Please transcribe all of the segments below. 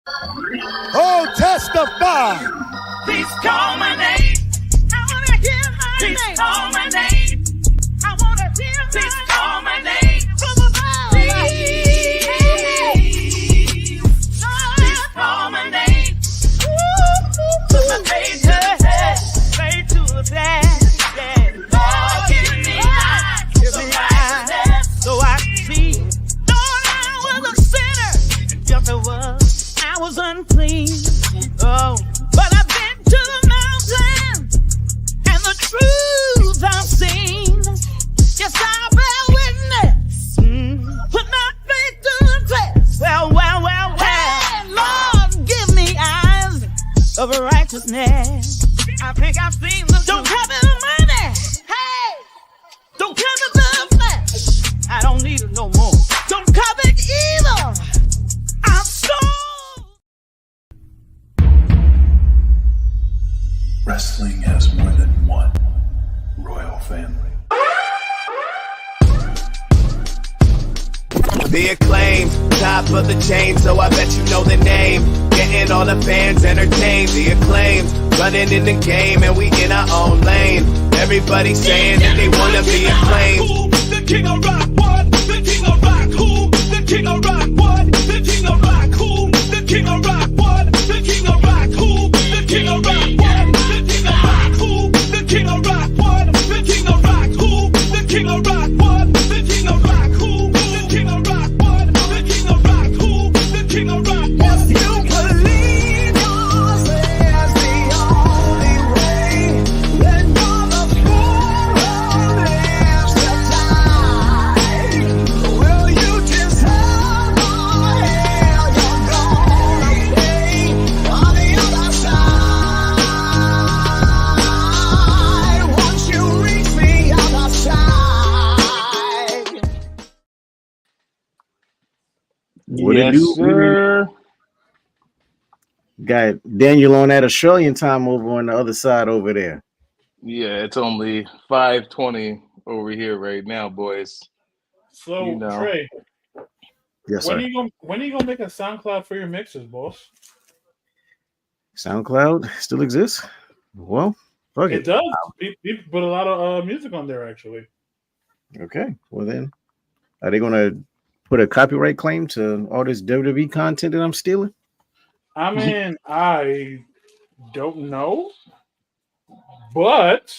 Oh, testify. Please call my name. I want to hear my name. Please call my name. I want to hear my name. Please call my name. Please call my name. Put my face to the head. Face to the bed. Lord, give me eyes. Give me eyes. So I can see. Lord, I was a sinner. Yes, I was. I was unclean. Oh, but I've been to the mountain, and the truth I've seen. Yes, I bear witness. Put my faith to the test. Well. Hey, Lord, give me eyes of righteousness. I think I've seen the. Don't cover the money. Hey, don't cover the flesh. I don't need it no more. Don't cover evil. I'm so. Wrestling has more than one royal family. The Acclaimed, top of the chain, so I bet you know the name. Getting all the fans entertained. The Acclaimed, running in the game, and we in our own lane. Everybody saying that they wanna be acclaimed. The king of rock, what? The king of rock, who? The king of rock, what? The king of rock, who? The king of rock, what? The king of rock, who? The king of rock, what? The king of rock, who? The king of rock, what? The king of rock, who? The king of rock, what? The king of rock, who? The king of rock, what? The king of rock, who? The king of rock, what? If you believe yours is the only way, then you're the fool who lives to die. Will you deserve all hell you're gonna pay on the other side? Once you reach the other side. What it Yes, do? sir. Got Daniel on that Australian time over on the other side over there. Yeah, it's only 5:20 over here right now, boys. So You know. Trey, Yes, when sir. are you gonna make a SoundCloud for your mixes, boss? SoundCloud still exists. Well, fuck It it. does. People put a lot of music on there actually. Okay. Well then, are they gonna put a copyright claim to all this WWE content that I'm stealing? I mean, I don't know, but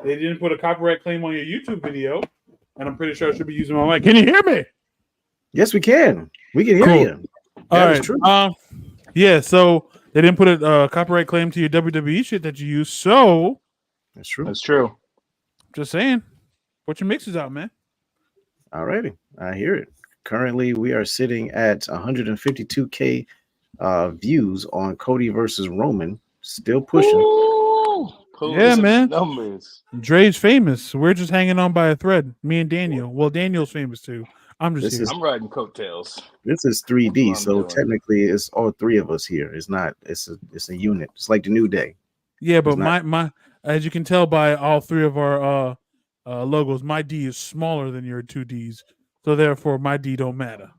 they didn't put a copyright claim on your YouTube video, and I'm pretty sure I should be using my mic. Can you hear me? Yes, we can. We can hear Cool. you. All That is right. true. Yeah. So they didn't put a copyright claim to your WWE shit that you use. So That's true. That's true. just saying, put your mixes out, man. Alrighty, I hear it. Currently, we are sitting at 152K views on Cody versus Roman. Still pushing. Ooh, Yeah, man. Numbers. Dre's famous. We're just hanging on by a thread. Me and Daniel. Well, Daniel's famous too. I'm just This here. is I'm riding coattails. This is 3D, That's what so I'm doing. technically it's all three of us here. It's not. It's a unit. It's like the New Day. Yeah, but It's not- my as you can tell by all three of our logos, my D is smaller than your two Ds, so therefore my D don't matter.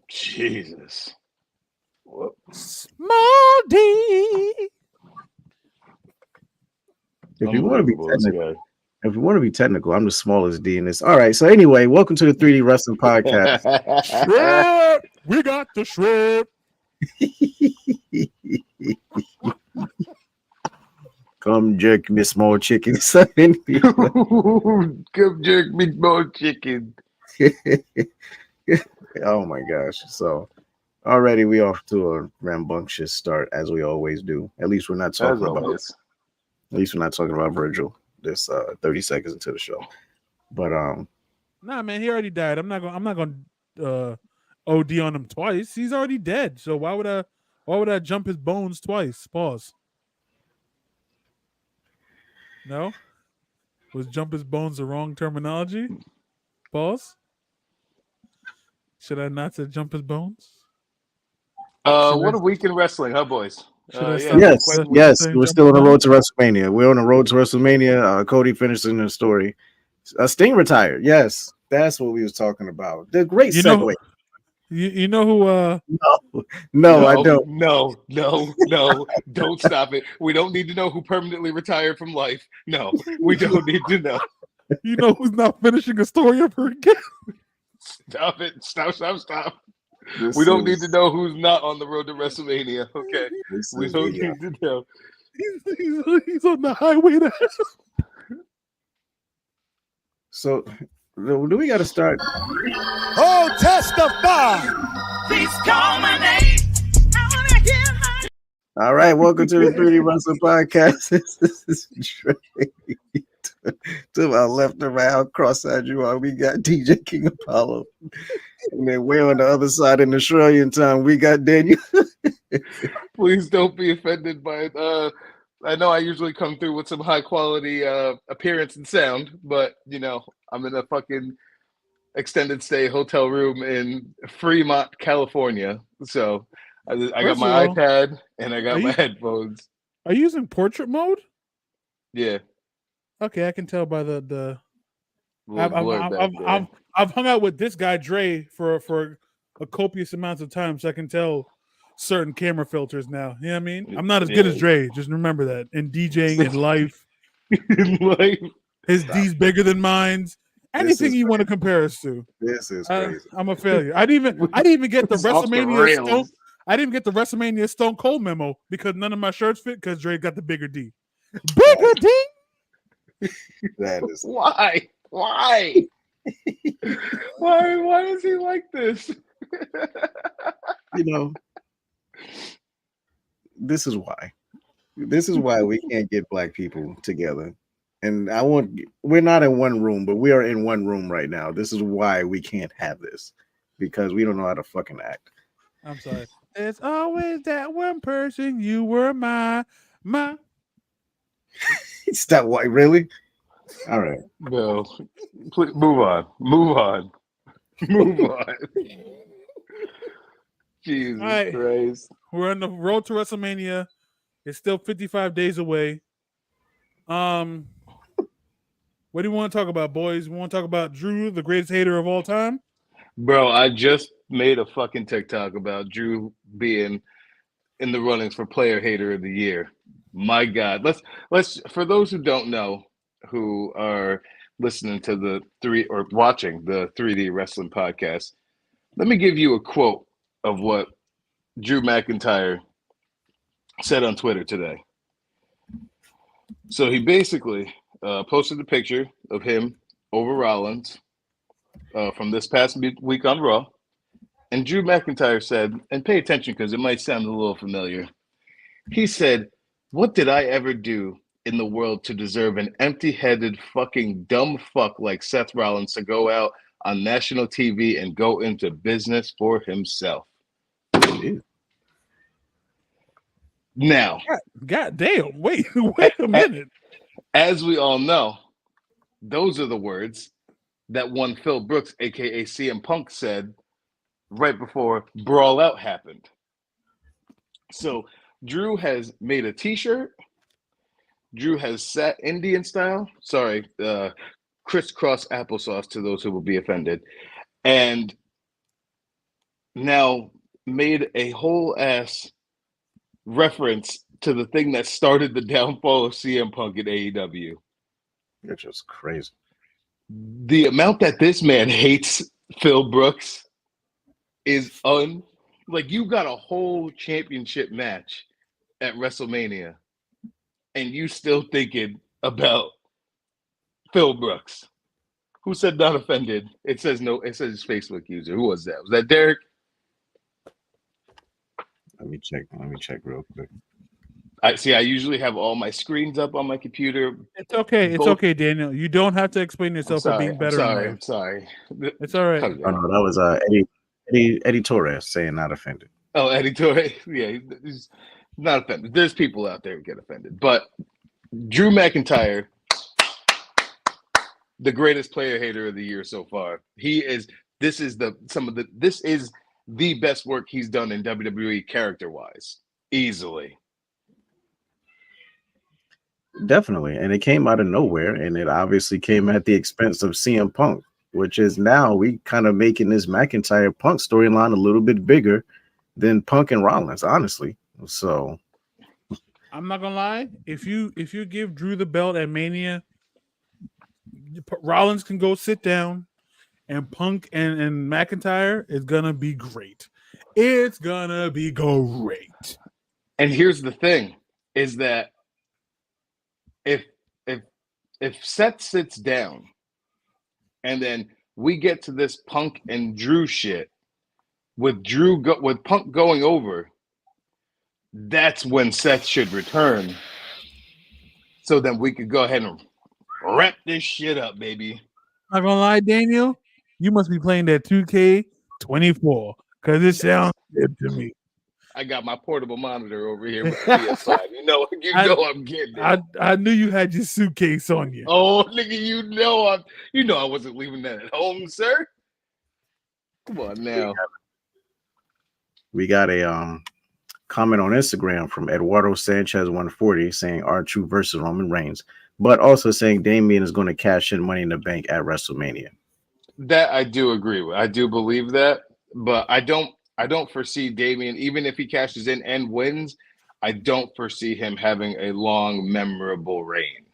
Jesus. Small D. If you want to be Unbelievable, this technical, if you want to be technical, I'm the smallest D in this. All right. So anyway, welcome to the 3D Wrestling Podcast. guy. Shred. We got the shred. Come jerk me small chicken. Son. Come jerk me more chicken. Oh my gosh. So already we off to a rambunctious start, as we always do. At least we're not As talking about always. Virgil this 30 seconds into the show. But Nah, man, he already died. I'm not gonna OD on him twice. He's already dead. So why would I jump his bones twice? Pause. No? Was jump his bones the wrong terminology? Pause. Should I not say jump his bones? What a week in wrestling, huh, boys? Should I Yeah, stop? yes, Quite- yes, saying we're jump still on the his road to WrestleMania. We're on the road to WrestleMania. Cody finishing the story. Sting retired. Yes, that's what we was talking about. The great You segue. know, You know who? No, I don't. No, don't stop it. We don't need to know who permanently retired from life. No, we don't need to know. You know who's not finishing a story ever again? Stop it. Stop. This We don't need is- to know who's not on the road to WrestleMania. Okay. this We is don't the, need to know. He's on the highway to hell. So, do we got to start? Oh, testify. Please call my name. I wanna hear my All right, welcome to the 3D Wrestling Podcast. This is Trey. To my left and right, cross-side you are, we got DJ King Apollo. And then way on the other side in Australian time, we got Daniel. Please don't be offended by it. I know I usually come through with some high quality appearance and sound, but you know, I'm in a fucking extended stay hotel room in Fremont, California. So I got First my of all, iPad and I got are my you- headphones. Are you using portrait mode? Yeah. Okay, I can tell by the. Little blur back there. I've hung out with this guy Dre for a copious amount of time, so I can tell certain camera filters now. You know what I mean? I'm not as good as Yeah. Dre. Just remember that. In DJing, in life, Like, his D's bigger than mine's. Anything is you want to compare us to, This is crazy. I'm a failure. I didn't even get the It's off the WrestleMania rails. Stone. I didn't get the WrestleMania Stone Cold memo because none of my shirts fit because Dre got the bigger D. Bigger D. That is why? Why is he like this? you know, this is why. This is why we can't get black people together. And we're not in one room, but we are in one room right now. This is why we can't have this because we don't know how to fucking act. I'm sorry. It's always that one person. You were my. Stop. Why? Really? All right. No, please move on. Jesus All right. Christ. We're on the road to WrestleMania. It's still 55 days away. What do you want to talk about, boys? We want to talk about Drew, the greatest hater of all time? Bro, I just made a fucking TikTok about Drew being in the runnings for player hater of the year. My God. Let's for those who don't know, who are listening to watching the 3D Wrestling Podcast, let me give you a quote of what Drew McIntyre said on Twitter today. So he basically posted a picture of him over Rollins from this past week on Raw. And Drew McIntyre said, and pay attention because it might sound a little familiar. He said, "What did I ever do in the world to deserve an empty-headed fucking dumb fuck like Seth Rollins to go out on national TV and go into business for himself?" Now, God damn. Wait a minute. as we all know, those are the words that one Phil Brooks, aka CM Punk, said right before Brawl Out happened. So Drew has made a t-shirt. Drew has sat Indian style. Sorry, crisscross applesauce to those who will be offended. And now made a whole ass reference to the thing that started the downfall of CM Punk in AEW. You're just crazy. The amount that this man hates Phil Brooks is like you got a whole championship match at WrestleMania and you still thinking about Phil Brooks. Who said not offended? It says no, it says Facebook user. Who was that? Was that Derek? Let me check real quick. I usually have all my screens up on my computer. It's okay. It's Both- okay, Daniel. You don't have to explain yourself for being better. in I'm life. sorry. It's all right. Oh no, that was Eddie Torres saying not offended. Oh, Eddie Torres. Yeah, he's not offended. There's people out there who get offended. But Drew McIntyre, the greatest player hater of the year so far. This is the best work he's done in WWE character-wise. Easily. Definitely, and it came out of nowhere, and it obviously came at the expense of CM Punk. which is now we kind of making this McIntyre Punk storyline a little bit bigger than Punk and Rollins, honestly. So I'm not gonna lie. If you give Drew the belt at Mania, Rollins can go sit down, and Punk and McIntyre is gonna be great. It's gonna be great. And here's the thing: is that if Seth sits down, and then we get to this Punk and Drew shit with with Punk going over, that's when Seth should return. So then we could go ahead and wrap this shit up, baby. Not gonna lie, Daniel, you must be playing that 2K24 because it sounds good to me. I got my portable monitor over here with the PS5. You know I'm getting it. I knew you had your suitcase on you. Oh, nigga, you know I wasn't leaving that at home, sir. Come on now. we got a comment on Instagram from Eduardo Sanchez 140 saying R-Truth versus Roman Reigns, but also saying Damian is going to cash in Money in the Bank at WrestleMania. That I do agree with. I do believe that, but I don't foresee Damian, even if he cashes in and wins, I don't foresee him having a long, memorable reign.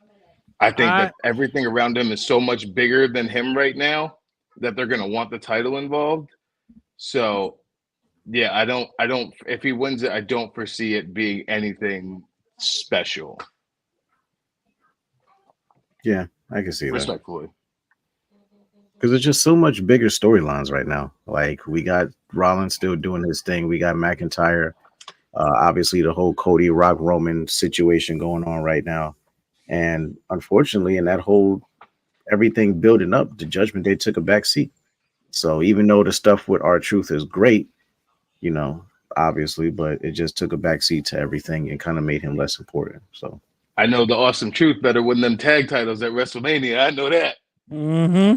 I think that everything around him is so much bigger than him right now that they're going to want the title involved. So, yeah, I don't. If he wins it, I don't foresee it being anything special. Yeah, I can see that. Respectfully. Because it's just so much bigger storylines right now. Like, we got Rollins still doing his thing. We got McIntyre. Obviously, the whole Cody Rock Roman situation going on right now. And unfortunately, in that whole everything building up, the Judgment Day took a back seat. So even though the stuff with R-Truth is great, you know, obviously, but it just took a back seat to everything and kind of made him less important. So I know the Awesome Truth better win them tag titles at WrestleMania. I know that. Mm-hmm.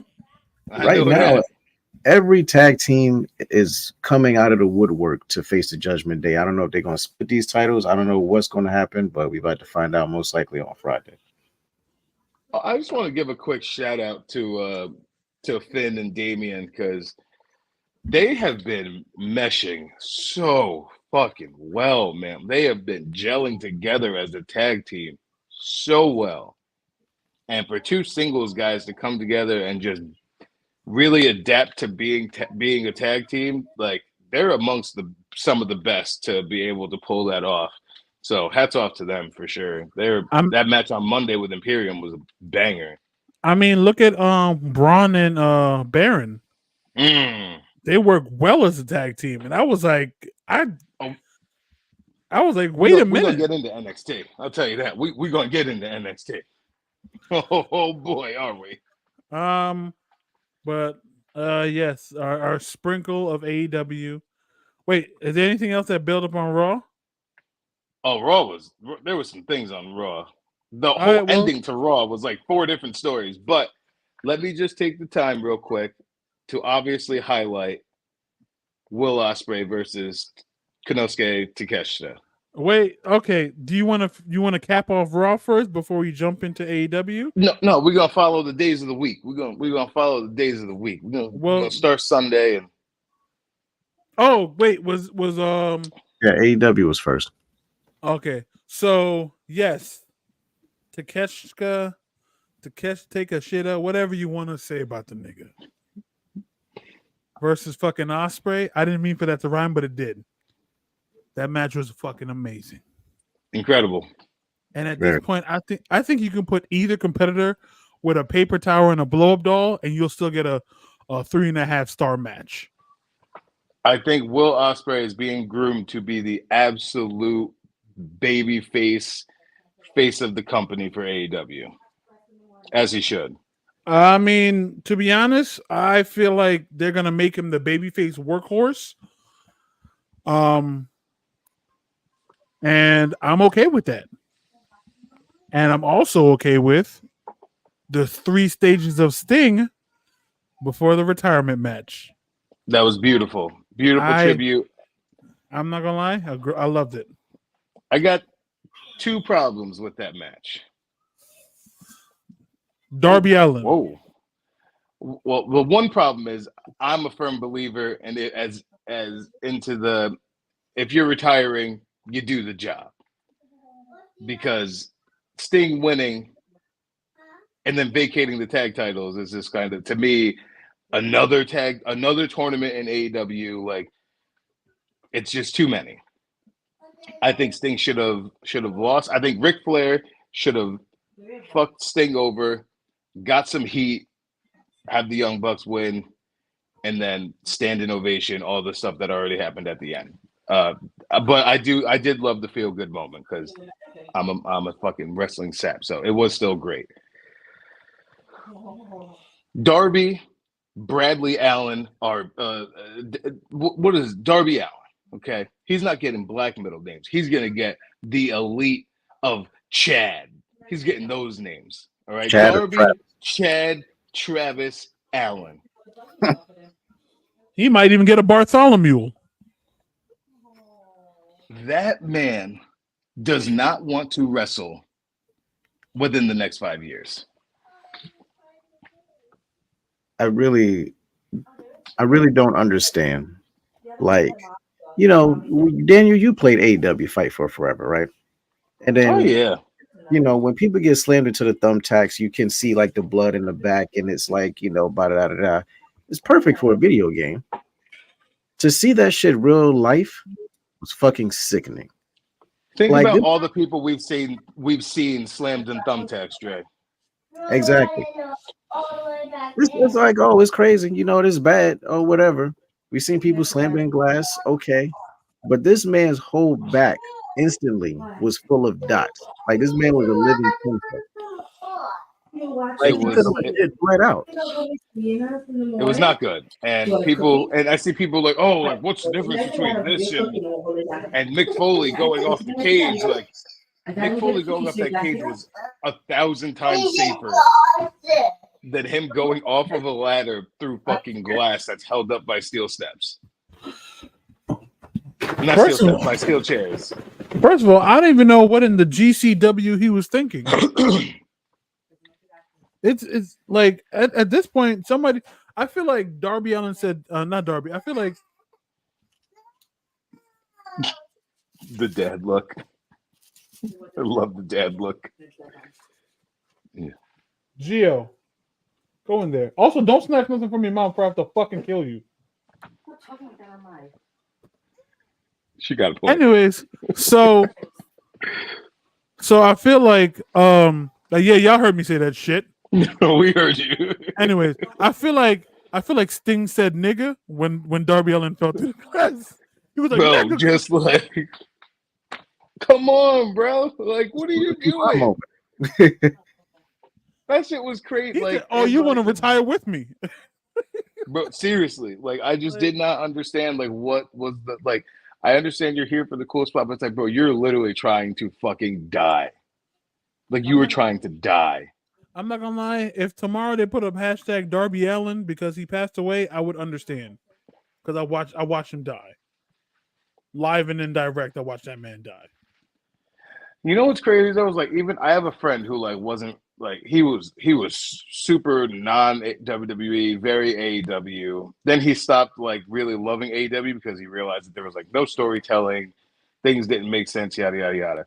Right now, every tag team is coming out of the woodwork to face the Judgment Day. I don't know if they're going to split these titles. I don't know what's going to happen, but we're about to find out most likely on Friday. I just want to give a quick shout out to Finn and Damian because they have been meshing so fucking well, man. They have been gelling together as a tag team so well. And for two singles guys to come together and just really adapt to being a tag team, like they're amongst some of the best to be able to pull that off. So hats off to them for sure. That match on Monday with Imperium was a banger. I mean, look at Braun and Baron. They work well as a tag team, and I was like, wait a minute. We're gonna get into NXT. I'll tell you that. We're gonna get into NXT. Oh boy, are we? But yes, our sprinkle of AEW. Wait, is there anything else that built up on Raw? Oh, there was some things on Raw. The whole ending to Raw was like 4 different stories. But let me just take the time real quick to obviously highlight Will Ospreay versus Konosuke Takeshita. Wait, okay. Do you want to cap off Raw first before we jump into AEW? No, we're gonna follow the days of the week. We're gonna follow the days of the week. We're gonna start Sunday and. Oh wait, was yeah, AEW was first. Okay, so yes, Takeshita, take a shit out, whatever you want to say about the nigga. Versus fucking Ospreay. I didn't mean for that to rhyme, but it did. That match was fucking amazing. Incredible. And at this point, I think you can put either competitor with a paper tower and a blow-up doll, and you'll still get a 3.5-star match. I think Will Ospreay is being groomed to be the absolute baby face of the company for AEW. As he should. I mean, to be honest, I feel like they're gonna make him the babyface workhorse. And I'm okay with that. And I'm also okay with the 3 stages of Sting before the retirement match. That was beautiful. Beautiful tribute. I'm not gonna lie, I loved it. I got 2 problems with that match. Darby Allin. Whoa. Well, the one problem is I'm a firm believer in it as into the if you're retiring, you do the job. Because Sting winning and then vacating the tag titles is just kind of, to me, another tournament in AEW. Like, it's just too many. I think Sting should have lost. I think Ric Flair should have fucked Sting over, got some heat, have the Young Bucks win, and then standing ovation, all the stuff that already happened at the end. But I did love the feel good moment because I'm a fucking wrestling sap, so it was still great. Darby, Bradley Allen are what is Darby Allen? Okay, he's not getting black middle names. He's gonna get the elite of Chad. He's getting those names. All right, Darby, Chad, Travis, Allen. He might even get a Bartholomew. That man does not want to wrestle within the next 5 years. I really don't understand. Like, you know, Daniel, you played AEW Fight for Forever, right? And then, oh yeah, you know, when people get slammed into the thumbtacks, you can see like the blood in the back, and it's like, you know, da da da. It's perfect for a video game. To see that shit real life was fucking sickening. Think like about all the people we've seen slammed in thumbtacks, Dre. Exactly. It's like, oh, it's crazy, you know, it's bad or whatever. We've seen people slammed in glass, okay, but this man's whole back instantly was full of dots. Like, this man was a living pencil. Like, he could have it right out. It was not good, and I see people like, oh, like, what's the difference between this and Mick Foley going off the cage? Like, Mick Foley going off that cage was 1,000 times safer than him going off of a ladder through fucking glass that's held up by steel steps. Not steel steps, by steel chairs. First of all, I don't even know what in the GCW he was thinking. It's like at this point, somebody. I feel like Darby Allin said, not Darby. I feel like the dad look. I love the dad look. Yeah. Gio, go in there. Also, don't snatch nothing from your mom, for I have to fucking kill you. She got a point. Anyways, so I feel like yeah, y'all heard me say that shit. No, we heard you. Anyways, I feel like Sting said nigga when Darby Allin fell through the glass. He was like, bro, nigga. just like, come on, bro. Like, what are you doing? That shit was crazy. Like, said, oh, you want to retire with me? Bro, seriously, like, I just did not understand, like, what was the, like, I understand you're here for the cool spot, but it's like, bro, you're literally trying to fucking die. Like, you were trying to die. I'm not gonna lie. If tomorrow they put up hashtag Darby Allin because he passed away, I would understand. Because I watched him die. Live and indirect, I watched that man die. You know what's crazy? I was like, even I have a friend who like wasn't like he was super non WWE, very AEW. Then he stopped like really loving AEW because he realized that there was like no storytelling, things didn't make sense, yada yada yada.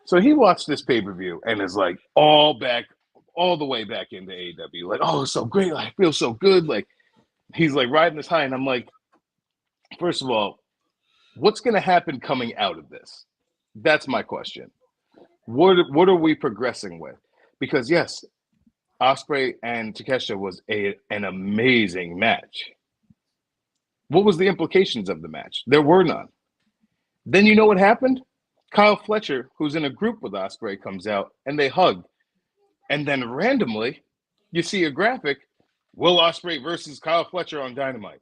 So he watched this pay-per-view and is like all the way back into AEW. Like, oh, it's so great, like, I feel so good. Like, he's like riding this high, and I'm like, first of all, what's gonna happen coming out of this? That's my question. What are we progressing with? Because yes, Ospreay and Takeshita was an amazing match. What was the implications of the match? There were none. Then you know what happened? Kyle Fletcher, who's in a group with Ospreay, comes out and they hug. And then randomly, you see a graphic, Will Ospreay versus Kyle Fletcher on Dynamite.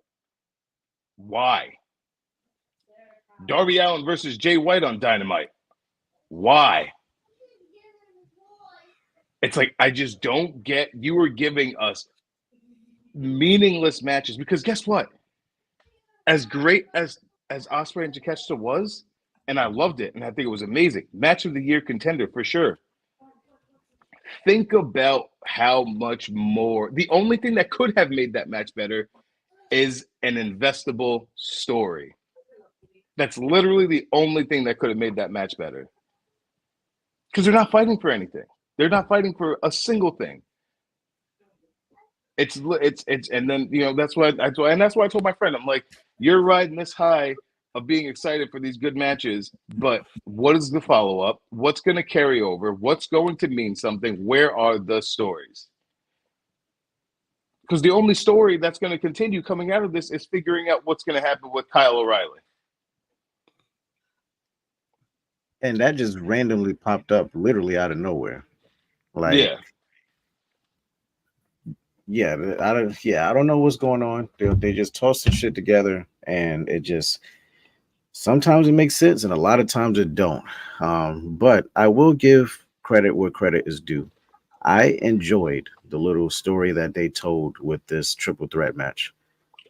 Why? Darby Allin versus Jay White on Dynamite. Why? It's like, I just don't get, you were giving us meaningless matches because guess what? As great as Ospreay and Takeshita was, and I loved it, and I think it was amazing. Match of the year contender for sure. think about how much more. The only thing that could have made that match better is an investable story. That's literally the only thing that could have made that match better. Because they're not fighting for anything. They're not fighting for a single thing. It's and then that's why I told my friend, I'm like, you're riding this high of being excited for these good matches, but what is the follow-up? What's going to carry over? What's going to mean something? Where are the stories? Because the only story that's going to continue coming out of this is figuring out what's going to happen with Kyle O'Reilly. And that just randomly popped up literally out of nowhere. Like, I don't know what's going on. They just toss some shit together, and it just sometimes it makes sense, and a lot of times it don't. But I will give credit where credit is due. I enjoyed the little story that they told with this triple threat match.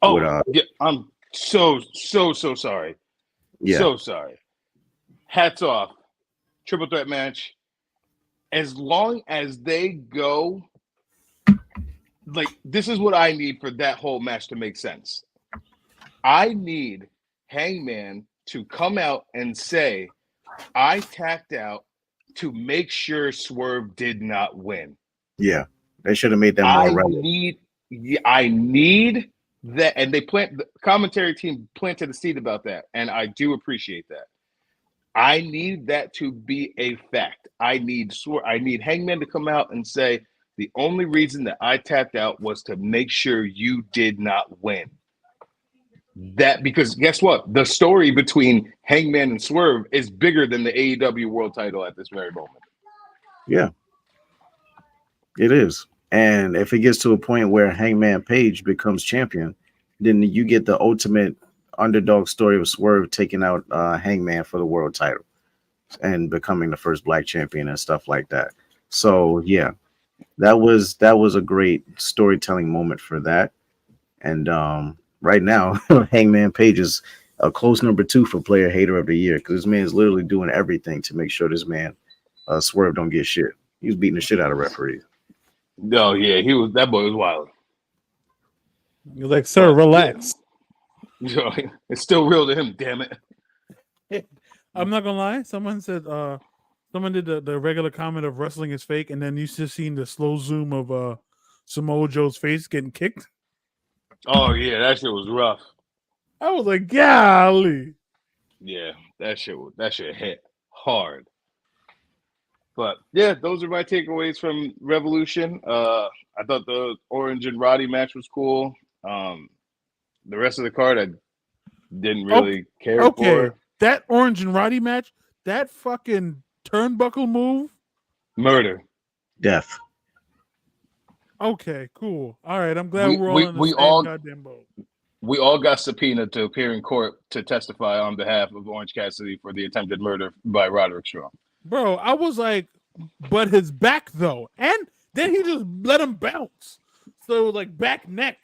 Oh, yeah, I'm so sorry. Yeah. So sorry. Hats off. Triple threat match. As long as they go, like, this is what I need for that whole match to make sense. I need Hangman to come out and say, I tapped out to make sure Swerve did not win. Yeah. They should have made that more relevant. I need that, and the commentary team planted a seed about that, and I do appreciate that. I need that to be a fact. I need Hangman to come out and say, the only reason that I tapped out was to make sure you did not win. That, because guess what? The story between Hangman and Swerve is bigger than the AEW World Title at this very moment. Yeah, it is. And if it gets to a point where Hangman Page becomes champion, then you get the ultimate underdog story of Swerve taking out Hangman for the world title and becoming the first black champion and stuff like that. So yeah, that was a great storytelling moment for that. And right now, Hangman Page is a close number 2 for player hater of the year, because this man is literally doing everything to make sure this man Swerve don't get shit. He was beating the shit out of referees. No, yeah, that boy was wild. You're like, sir, relax. It's still real to him, damn it. I'm not gonna lie. Someone said someone did the regular comment of wrestling is fake, and then you just seen the slow zoom of Samoa Joe's face getting kicked. Oh yeah, that shit was rough. I was like, golly. Yeah, that shit hit hard. But yeah, those are my takeaways from Revolution. I thought the Orange and Roddy match was cool. The rest of the card I didn't really care for. That Orange and Roddy match, that fucking turnbuckle move. Murder. Death. Okay, cool. All right, I'm glad we're all in the same goddamn boat. We all got subpoenaed to appear in court to testify on behalf of Orange Cassidy for the attempted murder by Roderick Strong. Bro, I was like, but his back though. And then he just let him bounce. So like back neck.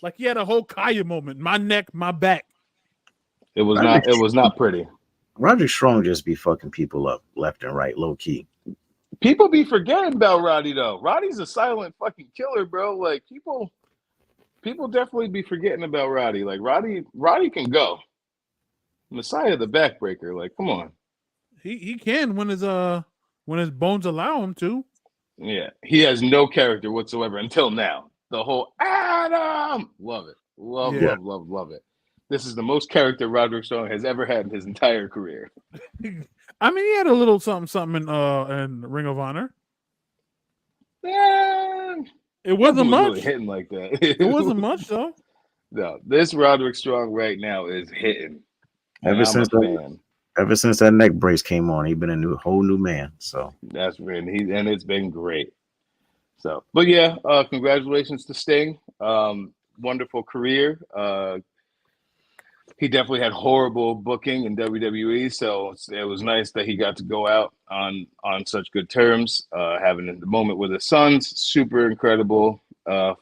Like he had a whole Kaya moment. My neck, my back. It was not pretty. Roderick Strong just be fucking people up left and right, low key. People be forgetting about Roddy though. Roddy's a silent fucking killer, bro. Like people definitely be forgetting about Roddy. Like Roddy can go. Messiah the backbreaker. Like, come on. He can when his bones allow him to. Yeah, he has no character whatsoever until now. The whole Adam, love it, love it. This is the most character Roderick Strong has ever had in his entire career. I mean, he had a little something in Ring of Honor. It wasn't much. Really hitting like that. It wasn't much though. No, this Roderick Strong right now is hitting. Ever since that neck brace came on, he's been a whole new man. So that's and it's been great. So, but yeah, congratulations to Sting. Wonderful career. He definitely had horrible booking in WWE, so it was nice that he got to go out on such good terms. Having the moment with his sons, super incredible,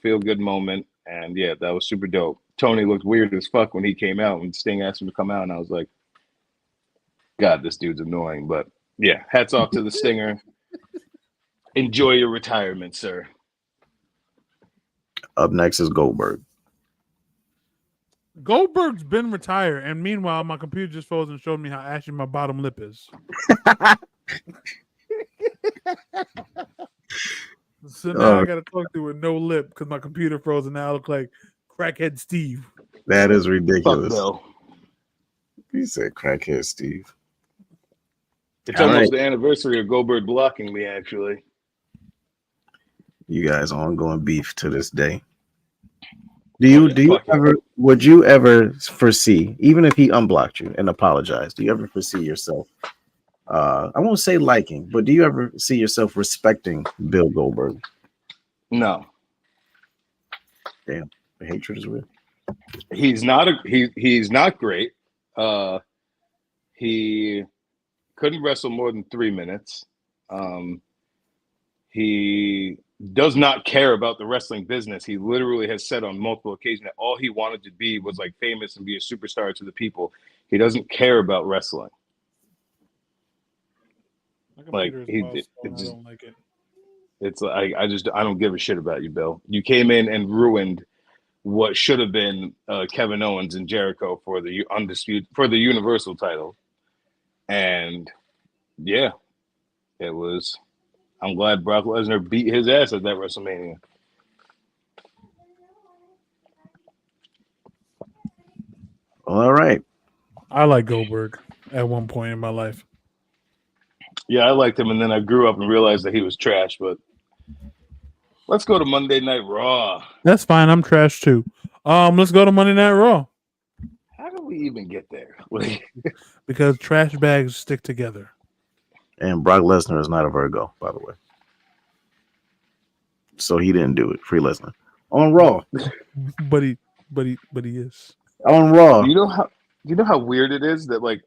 feel good moment, and yeah, that was super dope. Tony looked weird as fuck when he came out, when Sting asked him to come out, and I was like, God, this dude's annoying. But yeah, hats off to the Stinger. Enjoy your retirement, sir. Up next is Goldberg. Goldberg's been retired, and meanwhile, my computer just froze and showed me how ashy my bottom lip is. So now I got to talk to with no lip because my computer froze, and now I look like crackhead Steve. That is Fuck ridiculous. Bill. He said crackhead Steve. It's All almost right. the anniversary of Goldberg blocking me, actually. You guys ongoing beef to this day. Do you fuck it. ever would you ever foresee, even if he unblocked you and apologized, do you ever foresee yourself I won't say liking, but do you ever see yourself respecting Bill Goldberg? No. Damn, the hatred is real. He's not great. He couldn't wrestle more than 3 minutes. He does not care about the wrestling business. He literally has said on multiple occasions that all he wanted to be was like famous and be a superstar to the people. He doesn't care about wrestling. My Like, computer is he- paused, it so I just- don't like it. It's like I don't give a shit about you, Bill. You came in and ruined what should have been Kevin Owens and Jericho for the Universal title, and yeah, it was. I'm glad Brock Lesnar beat his ass at that WrestleMania. Well, all right. I like Goldberg at one point in my life. Yeah, I liked him, and then I grew up and realized that he was trash. But let's go to Monday Night Raw. That's fine. I'm trash too. Let's go to Monday Night Raw How did we even get there? Like, because trash bags stick together. And Brock Lesnar is not a Virgo, by the way. So he didn't do it. Free Lesnar. On Raw. But he is. On Raw. you know how weird it is that like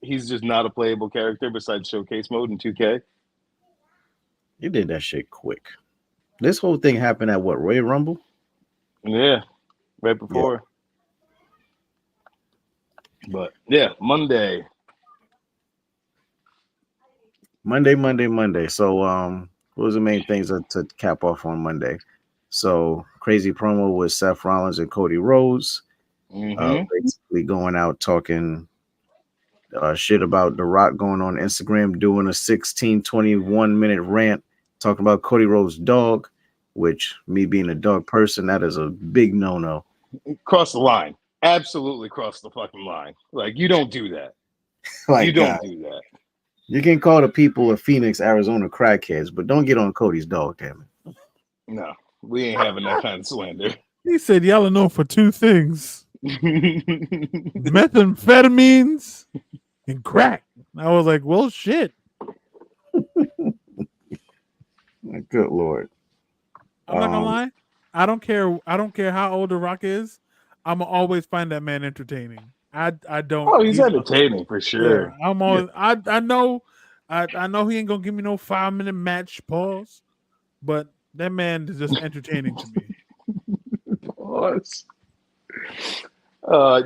he's just not a playable character besides showcase mode in 2K. You did that shit quick. This whole thing happened at what, Royal Rumble? Yeah, right before. But yeah, Monday. Monday. So what was the main things to cap off on Monday? So crazy promo with Seth Rollins and Cody Rhodes. Basically going out talking shit about The Rock, going on Instagram doing a 21 minute rant talking about Cody Rhodes' dog, which me being a dog person, that is a big no. Cross the line. Absolutely cross the fucking line. Like, you don't do that. Like, You don't do that. You can call the people of Phoenix, Arizona crackheads, but don't get on Cody's dog, damn it. No, we ain't having that kind of slander. He said y'all are known for two things: methamphetamines and crack. I was like, well, shit. Good Lord. I'm not gonna lie. I don't care how old The Rock is. I'm always find that man entertaining. I don't. Oh, he's entertaining for sure. Yeah, I'm always. I know. I know he ain't gonna give me no 5-minute match pause, but that man is just entertaining to me. Pause.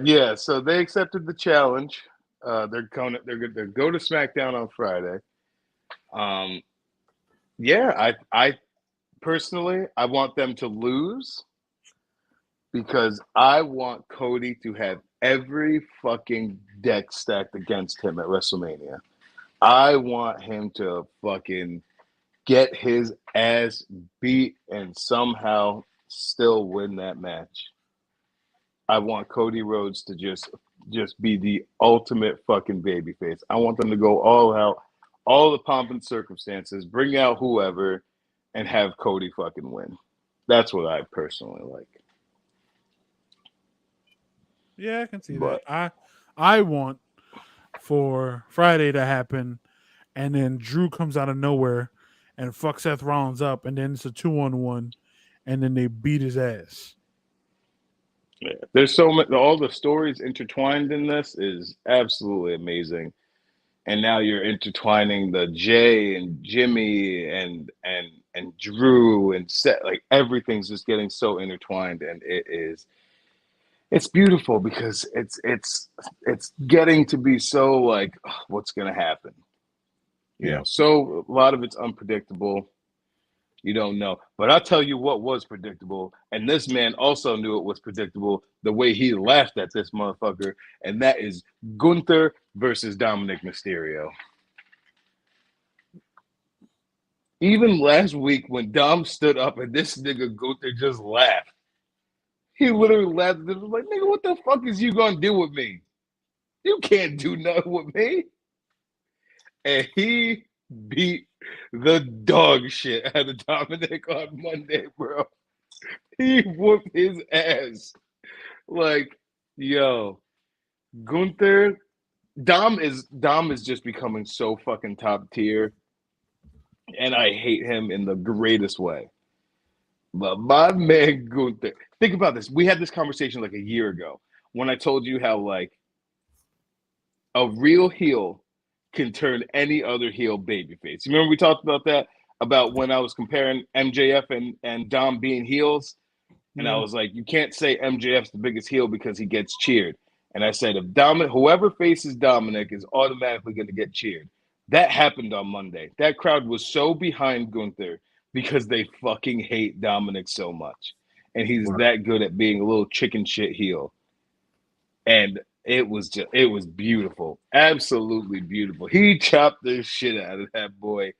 Yeah, so they accepted the challenge. They're go to SmackDown on Friday. Yeah, I personally I want them to lose because I want Cody to have every fucking deck stacked against him at WrestleMania. I want him to fucking get his ass beat and somehow still win that match. I want Cody Rhodes to just be the ultimate fucking babyface. I want them to go all out, all the pomp and circumstances, bring out whoever, and have Cody fucking win. That's what I personally like. Yeah, I can see But- that. I want for Friday to happen, and then Drew comes out of nowhere and fucks Seth Rollins up, and then it's a 2-on-1, and then they beat his ass. Yeah. There's so much. All the stories intertwined in this is absolutely amazing. And now you're intertwining the Jay and Jimmy and Drew and Seth. Like everything's just getting so intertwined, and it's beautiful because it's getting to be so like, what's gonna happen? You Yeah. know, so a lot of it's unpredictable. You don't know. But I'll tell you what was predictable, and this man also knew it was predictable, the way he laughed at this motherfucker, and that is Gunther versus Dominic Mysterio. Even last week when Dom stood up and this nigga Gunther just laughed. He literally laughed at him like, nigga, what the fuck is you gonna do with me? You can't do nothing with me. And he beat the dog shit out of Dominic on Monday, bro. He whooped his ass. Like, yo, Gunther, Dom is just becoming so fucking top tier. And I hate him in the greatest way. But my man Gunther, think about this. We had this conversation like a year ago when I told you how like a real heel can turn any other heel babyface. You remember we talked about that? About when I was comparing MJF and Dom being heels? And I was like, you can't say MJF's the biggest heel because he gets cheered. And I said, if whoever faces Dominic is automatically going to get cheered. That happened on Monday. That crowd was so behind Gunther because they fucking hate Dominic so much. And he's that good at being a little chicken shit heel. And it was beautiful. Absolutely beautiful. He chopped the shit out of that boy.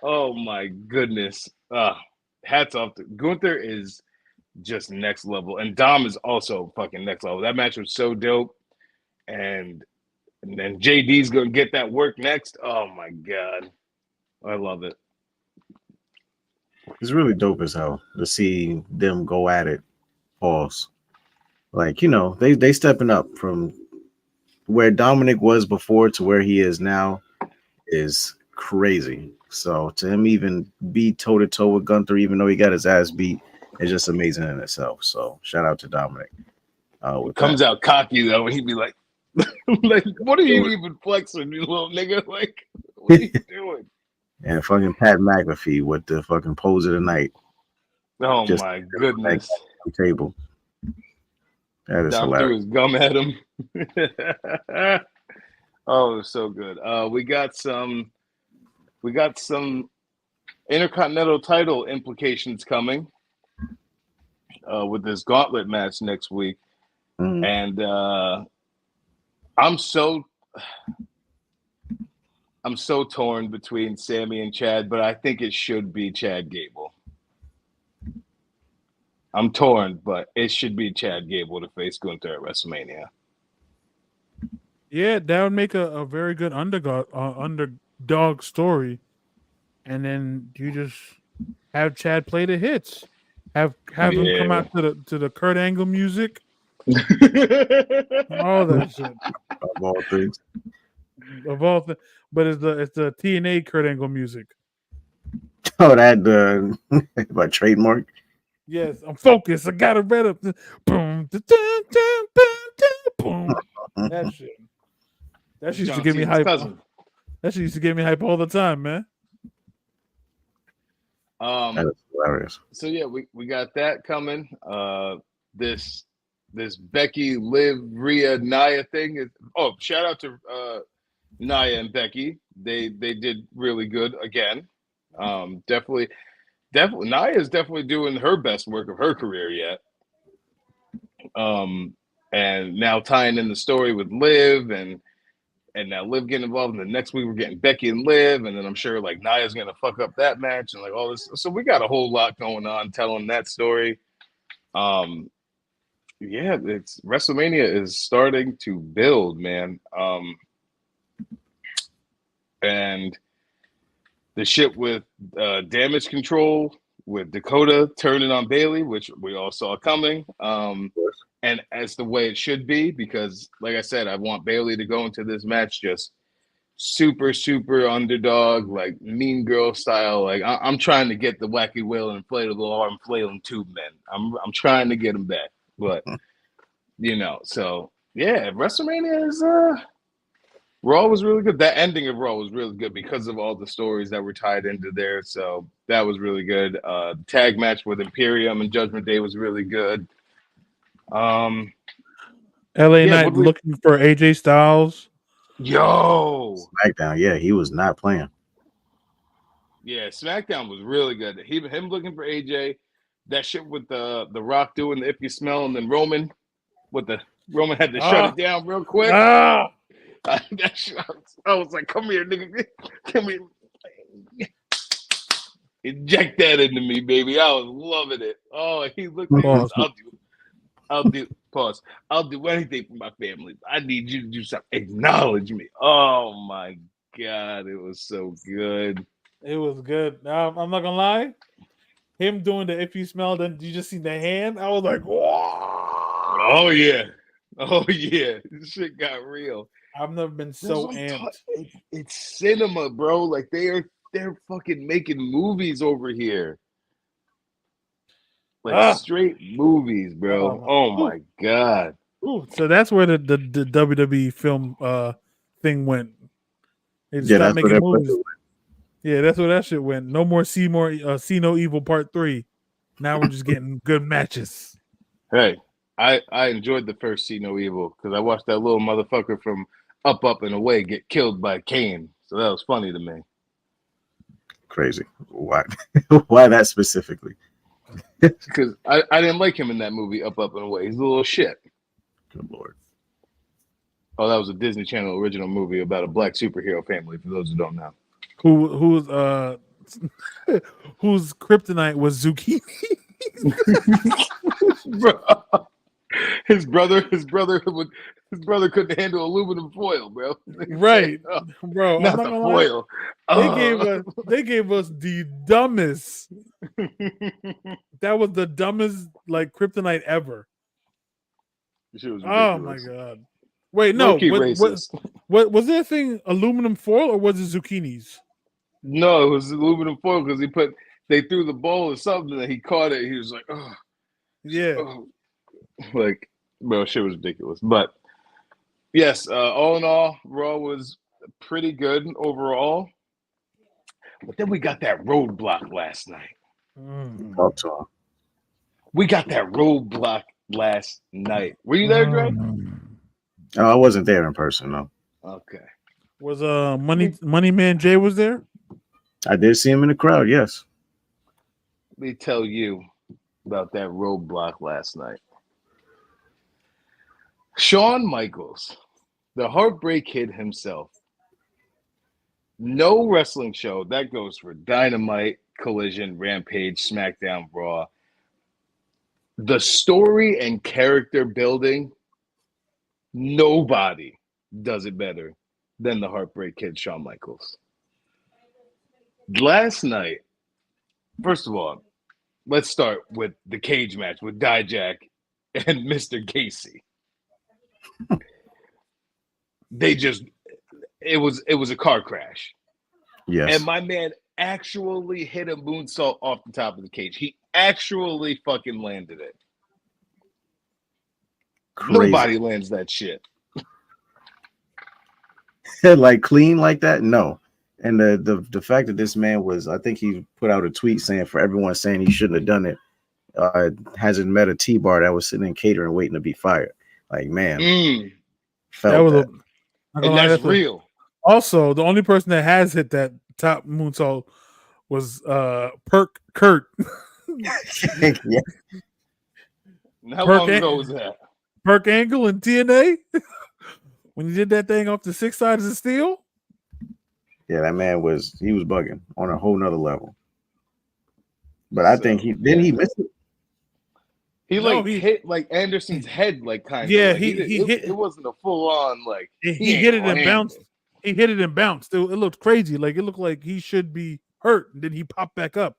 Oh my goodness. Hats off to Gunther is just next level. And Dom is also fucking next level. That match was so dope. And then JD's gonna get that work next. Oh my god. I love it. It's really dope as hell to see them go at it. Pause. Like, you know, they stepping up from where Dominic was before to where he is now is crazy. So to him even be toe to toe with Gunther, even though he got his ass beat, is just amazing in itself. So shout out to Dominic. Comes out cocky though, and he'd be like, like, what are you even flexing, you little nigga? Like, what are you doing? And fucking Pat McAfee with the fucking pose of the night. Oh Just my goodness. Table. That is Dom threw hilarious. his gum at him. Oh, it was so good. We got some Intercontinental title implications coming with this gauntlet match next week. And I'm so torn between Sammy and Chad, but I think it should be Chad Gable. I'm torn, but it should be Chad Gable to face Gunther at WrestleMania. Yeah, that would make a very good underdog story. And then you just have Chad play the hits. Have him come out to the Kurt Angle music. All that shit. Of all things. But it's the TNA Kurt Angle music. Oh, that my trademark. Yes, I'm focused. I got it read up. Boom, boom. That shit. That shit used to give me hype. That shit used to give me hype all the time, man. That is hilarious. So yeah, we got that coming. This Becky, Liv, Rhea, Nia thing is. Oh, shout out to Nia and Becky. They did really good again. Definitely, Nia is definitely doing her best work of her career yet. And now tying in the story with Liv and now Liv getting involved, and the next week we're getting Becky and Liv, and then I'm sure like Nia's gonna fuck up that match and like all this. So we got a whole lot going on telling that story. Yeah, it's WrestleMania is starting to build, man. And the shit with Damage Control with Dakota turning on Bayley, which we all saw coming. And as the way it should be, because like I said, I want Bayley to go into this match just super, super underdog, like Mean Girl style. Like I'm trying to get the Wacky Whale and Inflatable Arm Flailing Tube Men. I'm trying to get them back, but you know. So yeah, WrestleMania is Raw was really good. That ending of Raw was really good because of all the stories that were tied into there. So that was really good. The tag match with Imperium and Judgment Day was really good. LA Knight looking for AJ Styles. Yo, SmackDown, yeah, he was not playing. Yeah, SmackDown was really good. Him looking for AJ, that shit with the Rock doing the if you smell, and then Roman had to shut Ah. it down real quick. Ah, That shit, I was like, come here, nigga. Come here. Inject that into me, baby. I was loving it. Oh, he looked at Pause. Pause. I'll do anything for my family. I need you to do something. Acknowledge me. Oh my God. It was so good. it was good. I'm not gonna lie. Him doing the if you smell, then you just see the hand. I was like, wow. Oh yeah. Oh yeah. This shit got real. I've never been That's so what I'm amped. it's cinema, bro. Like they're fucking making movies over here. Like straight movies, bro. Oh my God. Ooh, so that's where the WWE film thing went. They just Yeah, stopped that's where making that movies. Yeah, that's where that shit went. No more See No Evil Part 3. Now we're just getting good matches. Hey, I enjoyed the first See No Evil because I watched that little motherfucker from Up and Away get killed by Kane. So that was funny to me. Crazy. Why? Why that specifically? Because I didn't like him in that movie Up and Away. He's a little shit. Good Lord. Oh, that was a Disney Channel original movie about a black superhero family. For those who don't know, Whose kryptonite was zucchini. bro. His brother couldn't handle aluminum foil, bro. Right, bro. I'm Not not the gonna lie. foil. They gave us the dumbest. That was the dumbest like kryptonite ever. Shit was Oh my ridiculous. God! Wait, no. Low-key What racist. was that thing? Aluminum foil or was it zucchinis? No, it was aluminum foil because they threw the bowl or something and he caught it. He was like, oh, Yeah. oh. Like, bro, shit was ridiculous. But yes, all in all, Raw was pretty good overall. But then we got that roadblock last night. Talk to him. We got that roadblock last night. Were you there, Dre? Oh, I wasn't there in person, no. Okay. Was Money Man Jay was there? I did see him in the crowd, yes. Let me tell you about that roadblock last night. Shawn Michaels, the Heartbreak Kid himself. No wrestling show that goes for Dynamite, Collision, Rampage, SmackDown, Raw. The story and character building, nobody does it better than the Heartbreak Kid, Shawn Michaels. Last night, first of all, let's start with the cage match with Dijak and Mr. Gacy. It was a car crash. Yes. And my man actually hit a moonsault off the top of the cage. He actually fucking landed it. Crazy. Nobody lands that shit. Like clean like that? No. And the fact that this man was, I think he put out a tweet saying for everyone saying he shouldn't have done it, hasn't met a T-bar that was sitting in catering waiting to be fired. Like, man, felt that. And that's real. Also, the only person that has hit that top moonsault was Perk Kurt. Yeah. How long ago was that? Perk Angle in TNA when he did that thing off the 6 sides of steel. Yeah, that man was bugging on a whole nother level. But I think he missed it. He hit like Anderson's head, like kind of. Yeah, like, he hit. It wasn't a full on like. He hit it and bounced. He hit it and bounced. It looked crazy. Like it looked like he should be hurt. And then he popped back up,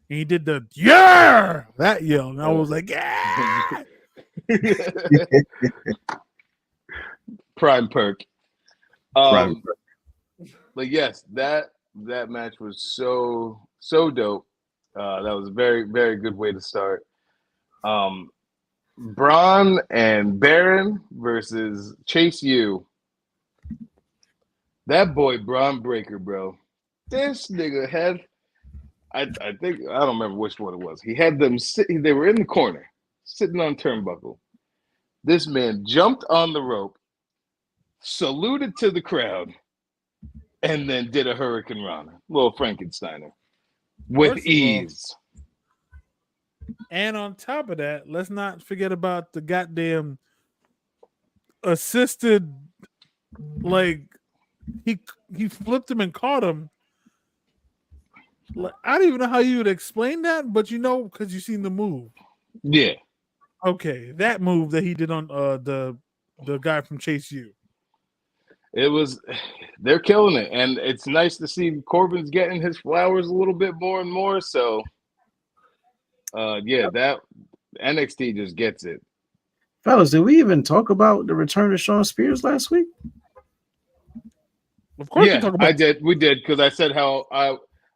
and he did the that yell, and I was like, yeah. Prime Perk. Prime Perk. But yes, that match was so dope. That was a very, very good way to start. Braun and Baron versus Chase U. That boy Braun Breaker, bro. This nigga had, I think, I don't remember which one it was. He had them they were in the corner, sitting on turnbuckle. This man jumped on the rope, saluted to the crowd, and then did a Hurricane Rana, little Frankensteiner, with First of all, ease. And on top of that, let's not forget about the goddamn assisted, like he flipped him and caught him. Like, I don't even know how you would explain that, but you know, because you've seen the move. Yeah. Okay, that move that he did on the guy from Chase U. It was, they're killing it, and it's nice to see Corbin's getting his flowers a little bit more and more. So, yeah, that NXT just gets it. Fellas, did we even talk about the return of Shawn Spears last week? Of course, Yeah, we talk about I did. We did because I said how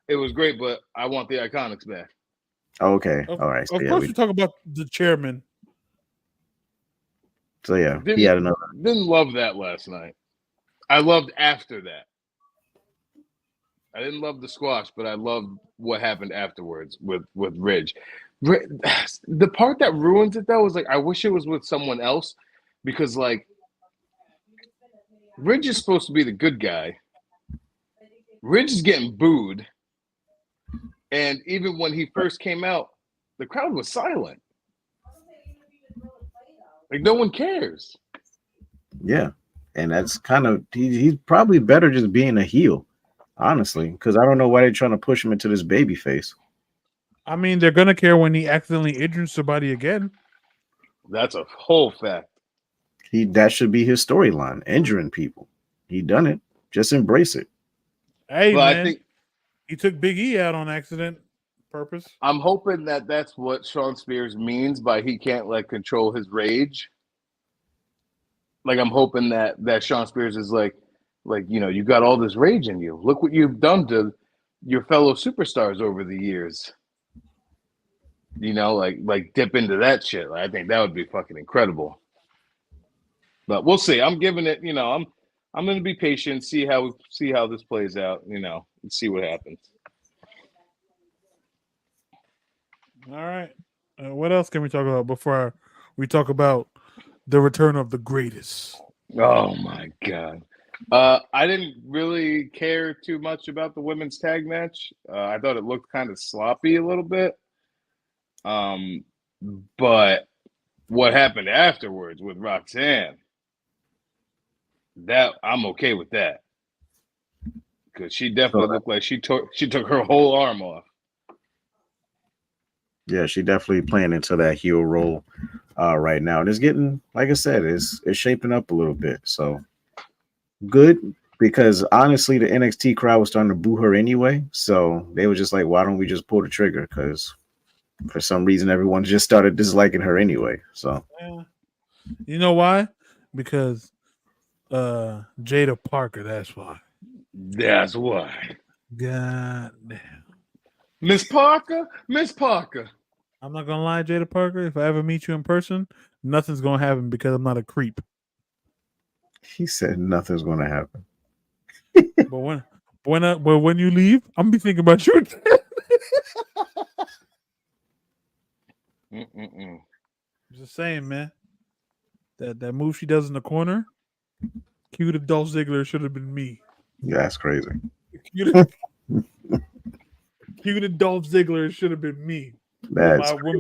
it was great, but I want the Iconics back. Okay, all right. So, Of yeah, course, we talk about the chairman. so yeah, he had another. Didn't love that last night. I loved after that. I didn't love the squash, but I loved what happened afterwards with Ridge. The part that ruins it though is like I wish it was with someone else because like Ridge is supposed to be the good guy. Ridge is getting booed, and even when he first came out, the crowd was silent. Like no one cares. Yeah, and that's kind of he's probably better just being a heel, honestly, because I don't know why they're trying to push him into this baby face. I mean, they're gonna care when he accidentally injures somebody again. That's a whole fact. That should be his storyline, injuring people. He done it. Just embrace it. Hey, But man, I think he took Big E out on accident, purpose. I'm hoping that that's what Shawn Spears means by he can't like control his rage. Like I'm hoping that Shawn Spears is like you know you got all this rage in you. Look what you've done to your fellow superstars over the years. You know, like dip into that shit. Like, I think that would be fucking incredible. But we'll see. I'm giving it. You know, I'm going to be patient. See how this plays out. You know, and see what happens. All right. What else can we talk about before we talk about the return of the greatest? Oh my god. I didn't really care too much about the women's tag match. I thought it looked kind of sloppy a little bit. But what happened afterwards with Roxanne, that I'm okay with that. Because she definitely looked like she took her whole arm off. Yeah, she definitely playing into that heel role right now, and it's getting, like I said, it's shaping up a little bit. So good, because honestly, the NXT crowd was starting to boo her anyway. So they were just like, why don't we just pull the trigger? Because for some reason, everyone just started disliking her anyway. So you know why? Because Jada Parker. That's why. That's why. God damn. Miss Parker. I'm not gonna lie, Jada Parker. If I ever meet you in person, nothing's gonna happen because I'm not a creep. he said nothing's going to happen. But when you leave, I'm gonna be thinking about you. Just saying, man. That move she does in the corner, cue to Dolph Ziggler should have been me. Yeah, that's crazy. Cue to Dolph Ziggler should have been me. That's with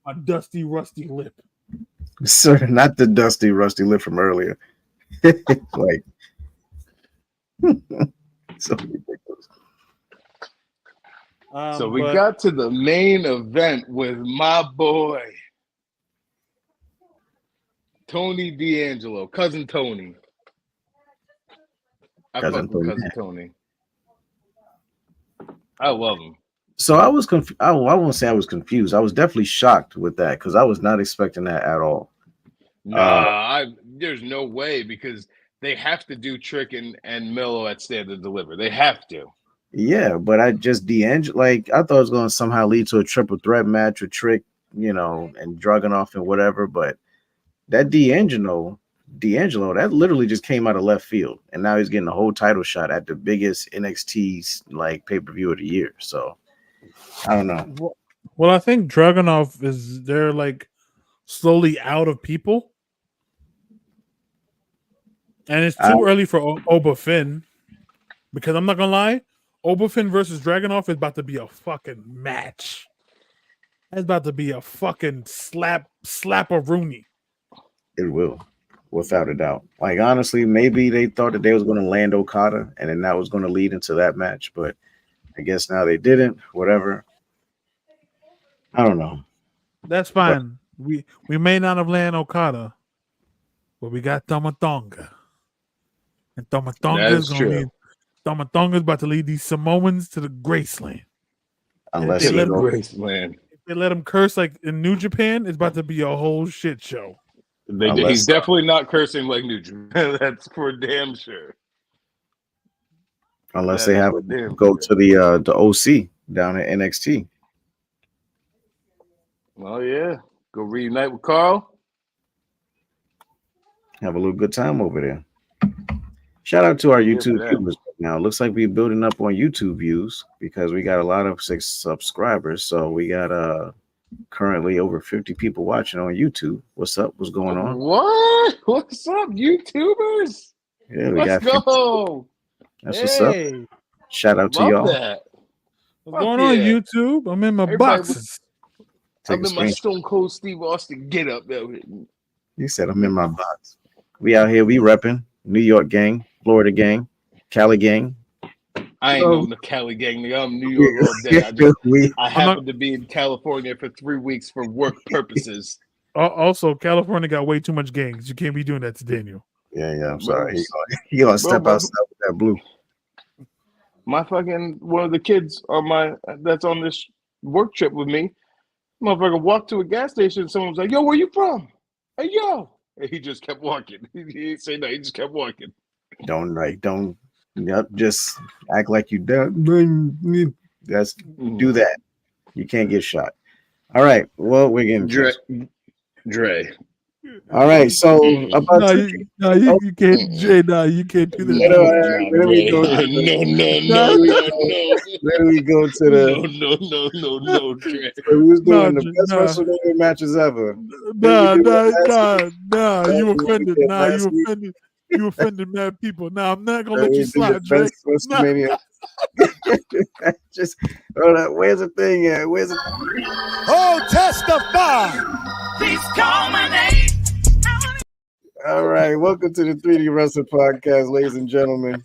my dusty, rusty lip. Sir, not the dusty, rusty lip from earlier. Like, so ridiculous. So we got to the main event with my boy Tony D'Angelo, cousin Tony. I fuck with cousin Tony. I love him. So I was confused. I won't say I was confused. I was definitely shocked with that because I was not expecting that at all. Nah, there's no way because they have to do Trick and Milo at Stand and Deliver. They have to. Yeah, but I just D'Angelo, like I thought it was going to somehow lead to a triple threat match with Trick, you know, and Dragunov and whatever. But that D'Angelo, that literally just came out of left field, and now he's getting a whole title shot at the biggest NXT like pay-per-view of the year. So I don't know. Well, I think Dragunov they're like slowly out of people, and it's too early for Oba Finn. Because I'm not gonna lie, Oberfin versus Dragunov is about to be a fucking match. It's about to be a fucking slap of Rooney. It will, without a doubt. Like honestly, maybe they thought that they was going to land Okada, and then that was going to lead into that match. But I guess now they didn't. Whatever. I don't know. That's fine. We may not have landed Okada, but we got Tomatonga, and Tomatonga That is is going to true. lead. Tomatonga is about to lead these Samoans to the Graceland. Unless They he let him- go, Graceland. If they let him curse like in New Japan, it's about to be a whole shit show. Unless- He's definitely not cursing like New Japan. That's for damn sure. unless That they is have for it damn go sure. to the OC down at NXT. Oh yeah, go reunite with Carl. Have a little good time over there. Shout out to our Yeah, YouTube for that. viewers right now. Looks like we're building up on YouTube views because we got a lot of subscribers. So we got currently over 50 people watching on YouTube. What's up? What's going on? What? What's up, YouTubers? Yeah, we Let's got 50. go. That's what's up. Hey, Shout out to Love y'all. that. what's Fuck going on, yeah. YouTube? I'm in my Everybody boxes. Take I'm a in my screenshot. Stone Cold Steve Austin get up there. You said I'm in my box. We out here. We repping New York gang, Florida gang, Cali gang. I ain't Oh. no Cali gang, nigga. I'm New York all day. I happened to be in California for 3 weeks for work purposes. Also, California got way too much gangs. You can't be doing that to Daniel. Yeah. I'm sorry. Bro, He gonna step bro. outside with that blue. My fucking one of the kids on that's on this work trip with me, motherfucker walked to a gas station. Someone was like, "Yo, where you from?" Hey, yo, and he just kept walking. He didn't say no. He just kept walking. Don't. Yep. Just act like you don't. That's do that. You can't get shot. All right. Well, we're getting Dre. all right. So about No, two- you can't, Jay. No, you can't do No, that. where do we go? No. Where do we go to the? No, Dre. We was doing No, the best no. WrestleMania matches ever. Nah, do it nah. You What we offended. did Nah, last you week. offended. You offended mad people. Nah, I'm not gonna We let you did the slide, Drake. best WrestleMania. Just hold on. Where's the thing at? Where's the? Oh, testify. Please call my name. All right. Welcome to the 3D Wrestling Podcast, ladies and gentlemen.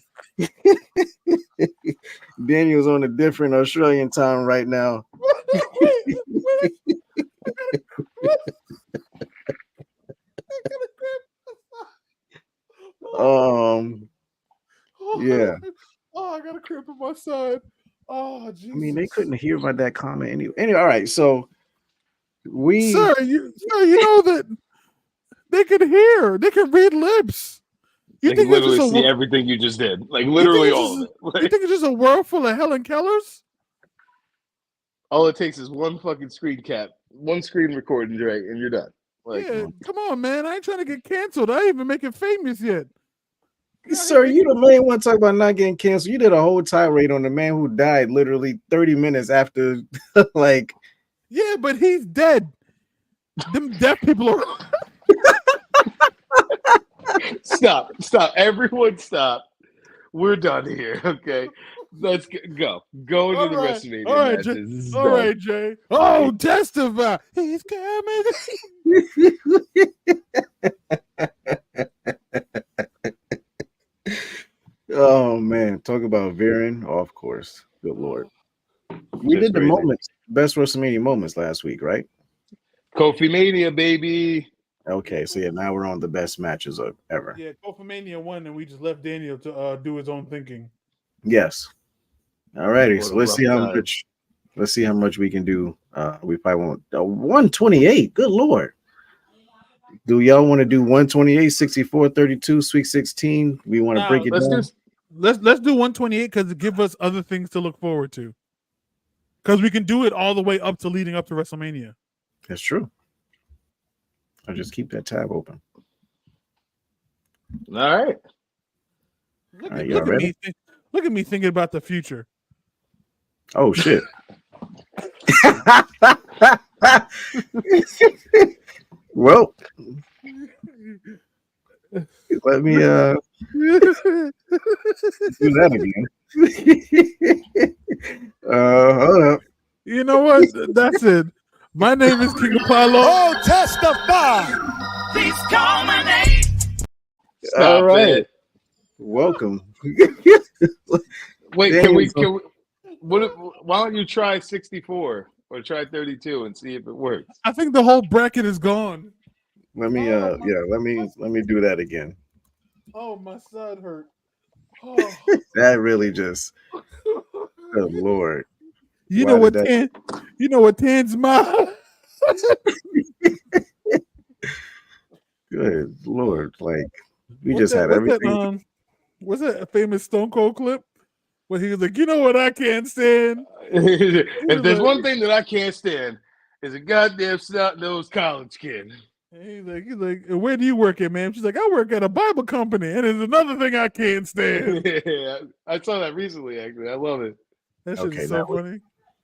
Daniel's on a different Australian time right now. Yeah. Oh, I got a cramp in my side. Oh, Jesus. I mean, they couldn't hear about that comment anyway. All right. So we. Sir, you know that they can hear. They can read lips. You They can think it's literally just see a, everything you just did. Like literally it's all of just- it. you Like, think it's just a world full of Helen Kellers? all it takes is one fucking screen cap, one screen recording, Dre, and you're done. Like, Yeah, come on, man. I ain't trying to get canceled. I ain't even make it famous yet. Sir, you the main one talking about not getting canceled. You did a whole tirade on the man who died literally 30 minutes after, like. Yeah, but he's dead. Them deaf people are. stop. Everyone stop. We're done here, okay? Let's go. Go into All the right, rest of the all right, matches. Jay. This is All done. right, Jay. Oh, testify. He's coming. Oh man, talk about veering off course. Good lord. We Just did the crazy. moments, best WrestleMania moments last week, right? Kofi Mania, baby. Okay, so yeah, now we're on the best matches of ever. Yeah, Kofi won, and we just left Daniel to do his own thinking. Yes. All righty. What So a let's rough see how time. much. Let's see how much we can do. We probably won't. 128. Good lord. Do y'all want to do 128, 64, 32, Sweet 16? We want to Now, break it Let's down. do Let's do 128 because it gives us other things to look forward to. Because we can do it all the way up to leading up to WrestleMania. That's true. I'll just keep that tab open. all right. Look, All right, at, y'all look, at ready? me, look at me thinking about the future. Oh shit. Well, let me do that again. Hold up. You know what? That's it. My name is King Apollo. Oh, testify. Please call my name. Stop All right. it. Welcome. Wait, Damn, can we? so- Can we? Why don't you try 64 or try 32 and see if it works? I think the whole bracket is gone. Let me let me do that again. Oh, my side hurt. Oh. That really just good Lord. You Why know what did Tan? You know what Tan's mom? Good Lord. Like we What's just that- had what's that, everything. what's that famous Stone Cold clip where he was like, "You know what I can't stand." If there's one thing that I can't stand, is a goddamn snot-nosed college kid. And he's like, "Where do you work at, ma'am?" She's like, "I work at a Bible company, and there's another thing I can't stand." Yeah, I saw that recently. Actually, I love it. That shit Okay, is so now funny.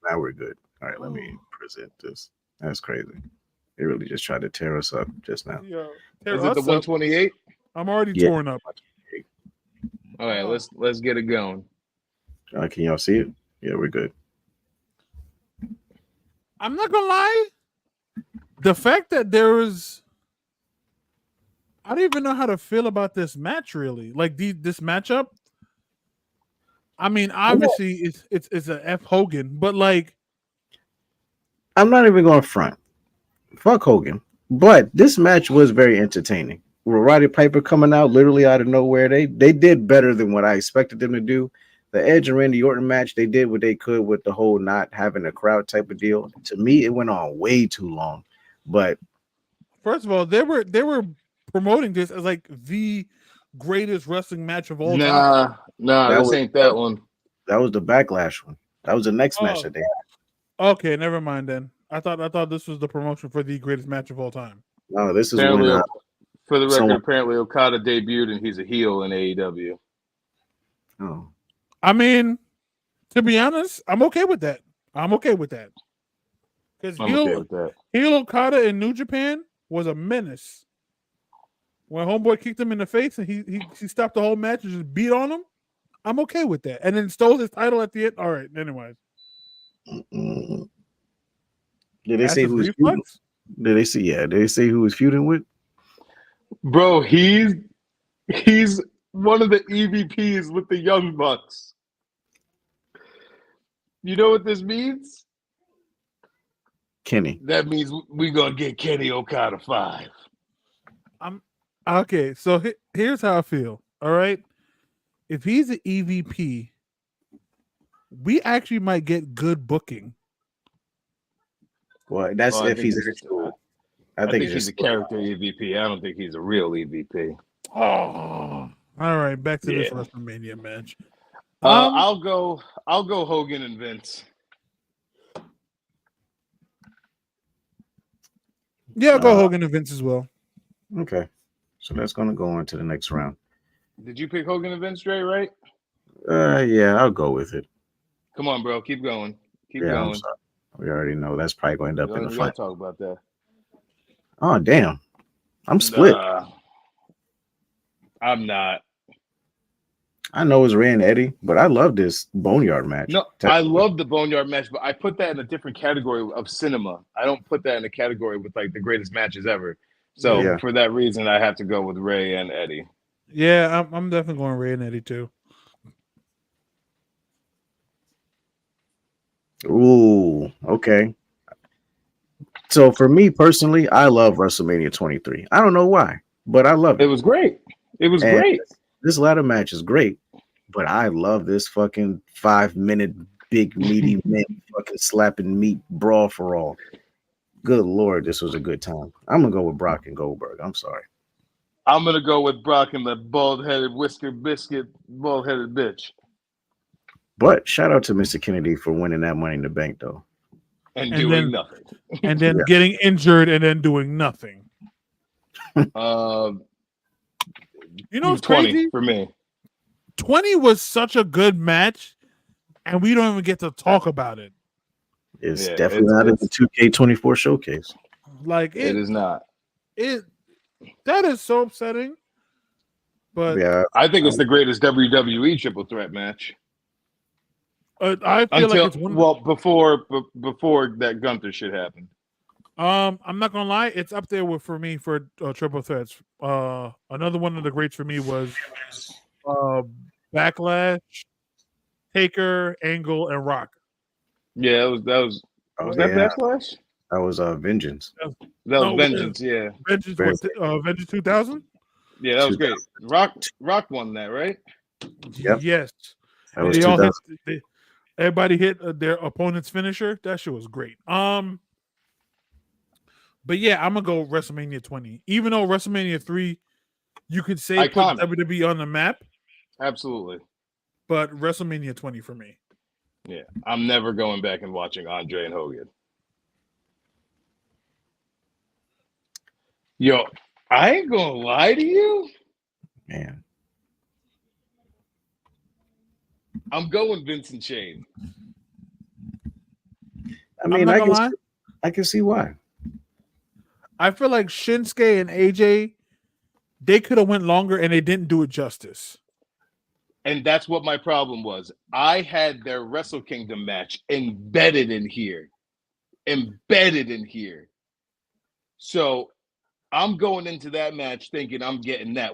Now we're good. All right, let me present this. That's crazy. They really just tried to tear us up just now. Yo, tear Is it the us up. 128? I'm already Yeah. torn up. All right, let's get it going. Can y'all see it? Yeah, we're good. I'm not gonna lie. The fact that there was, I don't even know how to feel about this match. Really, like this matchup. I mean, obviously it's a F Hogan, but like, I'm not even going to front. Fuck Hogan. But this match was very entertaining. With Roddy Piper coming out literally out of nowhere, they did better than what I expected them to do. The Edge and Randy Orton match, they did what they could with the whole not having a crowd type of deal. To me, it went on way too long. But first of all, they were promoting this as like the greatest wrestling match of all time. Nah, That this was- ain't that one. that was the Backlash one. That was the next match Oh. that they had. Okay, never mind then. I thought this was the promotion for the greatest match of all time. No, this is Apparently, when for the record, someone- apparently Okada debuted and he's a heel in AEW. oh, I mean, to be honest, I'm okay with that. Because I'm okay with that. heel Okada in New Japan was a menace. When Homeboy kicked him in the face and he stopped the whole match and just beat on him, I'm okay with that. And then stole his title at the end. All right, anyways. mm. Did they say Massive who was feuding? reflex? Did they say Did they say who was feuding with? Bro, he's one of the EVPs with the Young Bucks. You know what this means? Kenny. That means we gonna get Kenny Okada 5. Okay, so here's how I feel. All right. If he's an EVP, we actually might get good booking. Well, that's Well, I if think he's he's actual. I think it's he's a just- character EVP. I don't think he's a real EVP. Oh, all right. Back to this Yeah. WrestleMania match. I'll go Hogan and Vince. Yeah, I'll go Uh, Hogan and Vince as well. Okay, so that's gonna go on to the next round. Did you pick Hogan and Vince straight, right? Yeah, I'll go with it. Come on, bro. Keep going. Keep Yeah, I'm going. sorry. We already know that's probably going to end up in the We gotta final. talk about that. Oh damn, I'm split. Nah, I'm not. I know it's Ray and Eddie, but I love this Boneyard match. No, I love the Boneyard match, but I put that in a different category of cinema. I don't put that in a category with like the greatest matches ever. So Yeah. for that reason, I have to go with Ray and Eddie. Yeah, I'm definitely going Ray and Eddie too. Ooh, okay. So for me personally, I love WrestleMania 23. I don't know why, but I love It it. was great. It was And great. This ladder match is great, but I love this fucking 5-minute big meaty men fucking slapping meat brawl for all. Good Lord, this was a good time. I'm gonna go with Brock and Goldberg. I'm sorry. I'm gonna go with Brock and the bald-headed whisker biscuit, bald-headed bitch, But shout out to Mr. Kennedy for winning that Money in the Bank, though. and And doing then- nothing. And then Yeah. getting injured and then doing nothing. You know what's 20 crazy? for me. 20 was such a good match, and we don't even get to talk about it. It's Yeah, definitely it's- not in the 2K24 showcase. Like It is not. that is so upsetting. But Yeah, I think it's the greatest WWE triple threat match. I feel like it's one. before that Gunther shit happened. I'm not gonna lie, it's up there for me for triple threats. Another one of the greats for me was Backlash, Taker, Angle, and Rock. Yeah, that was that Backlash? That was Vengeance. That was Vengeance, yeah. Vengeance, Vengeance 2000. Yeah, that was great. Rock won that, right? Yep. Yes. That was They all 2000. everybody hit their opponent's finisher. That shit was great. But yeah, I'm gonna go WrestleMania 20. Even though WrestleMania 3, you could say Iconic. put WWE on the map, Absolutely. but WrestleMania 20 for me. Yeah, I'm never going back and watching Andre and Hogan. Yo, I ain't gonna lie to you. Man. I'm going Vincent Shane. I mean, not gonna lie. I can see why. I feel like Shinsuke and AJ, they could have went longer and they didn't do it justice. And that's what my problem was. I had their Wrestle Kingdom match embedded in here. So I'm going into that match thinking I'm getting that.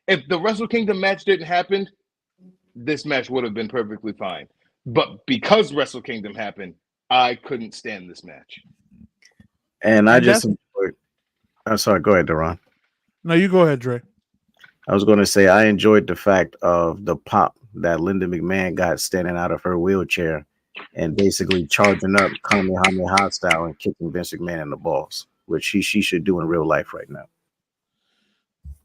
If the Wrestle Kingdom match didn't happen, this match would have been perfectly fine. But because Wrestle Kingdom happened, I couldn't stand this match. And I just enjoyed. I'm sorry. Go ahead, Deron. No, you go ahead, Dre. I was going to say I enjoyed the fact of the pop that Linda McMahon got standing out of her wheelchair and basically charging up Kamehameha style and kicking Vince McMahon in the balls, which she should do in real life right now.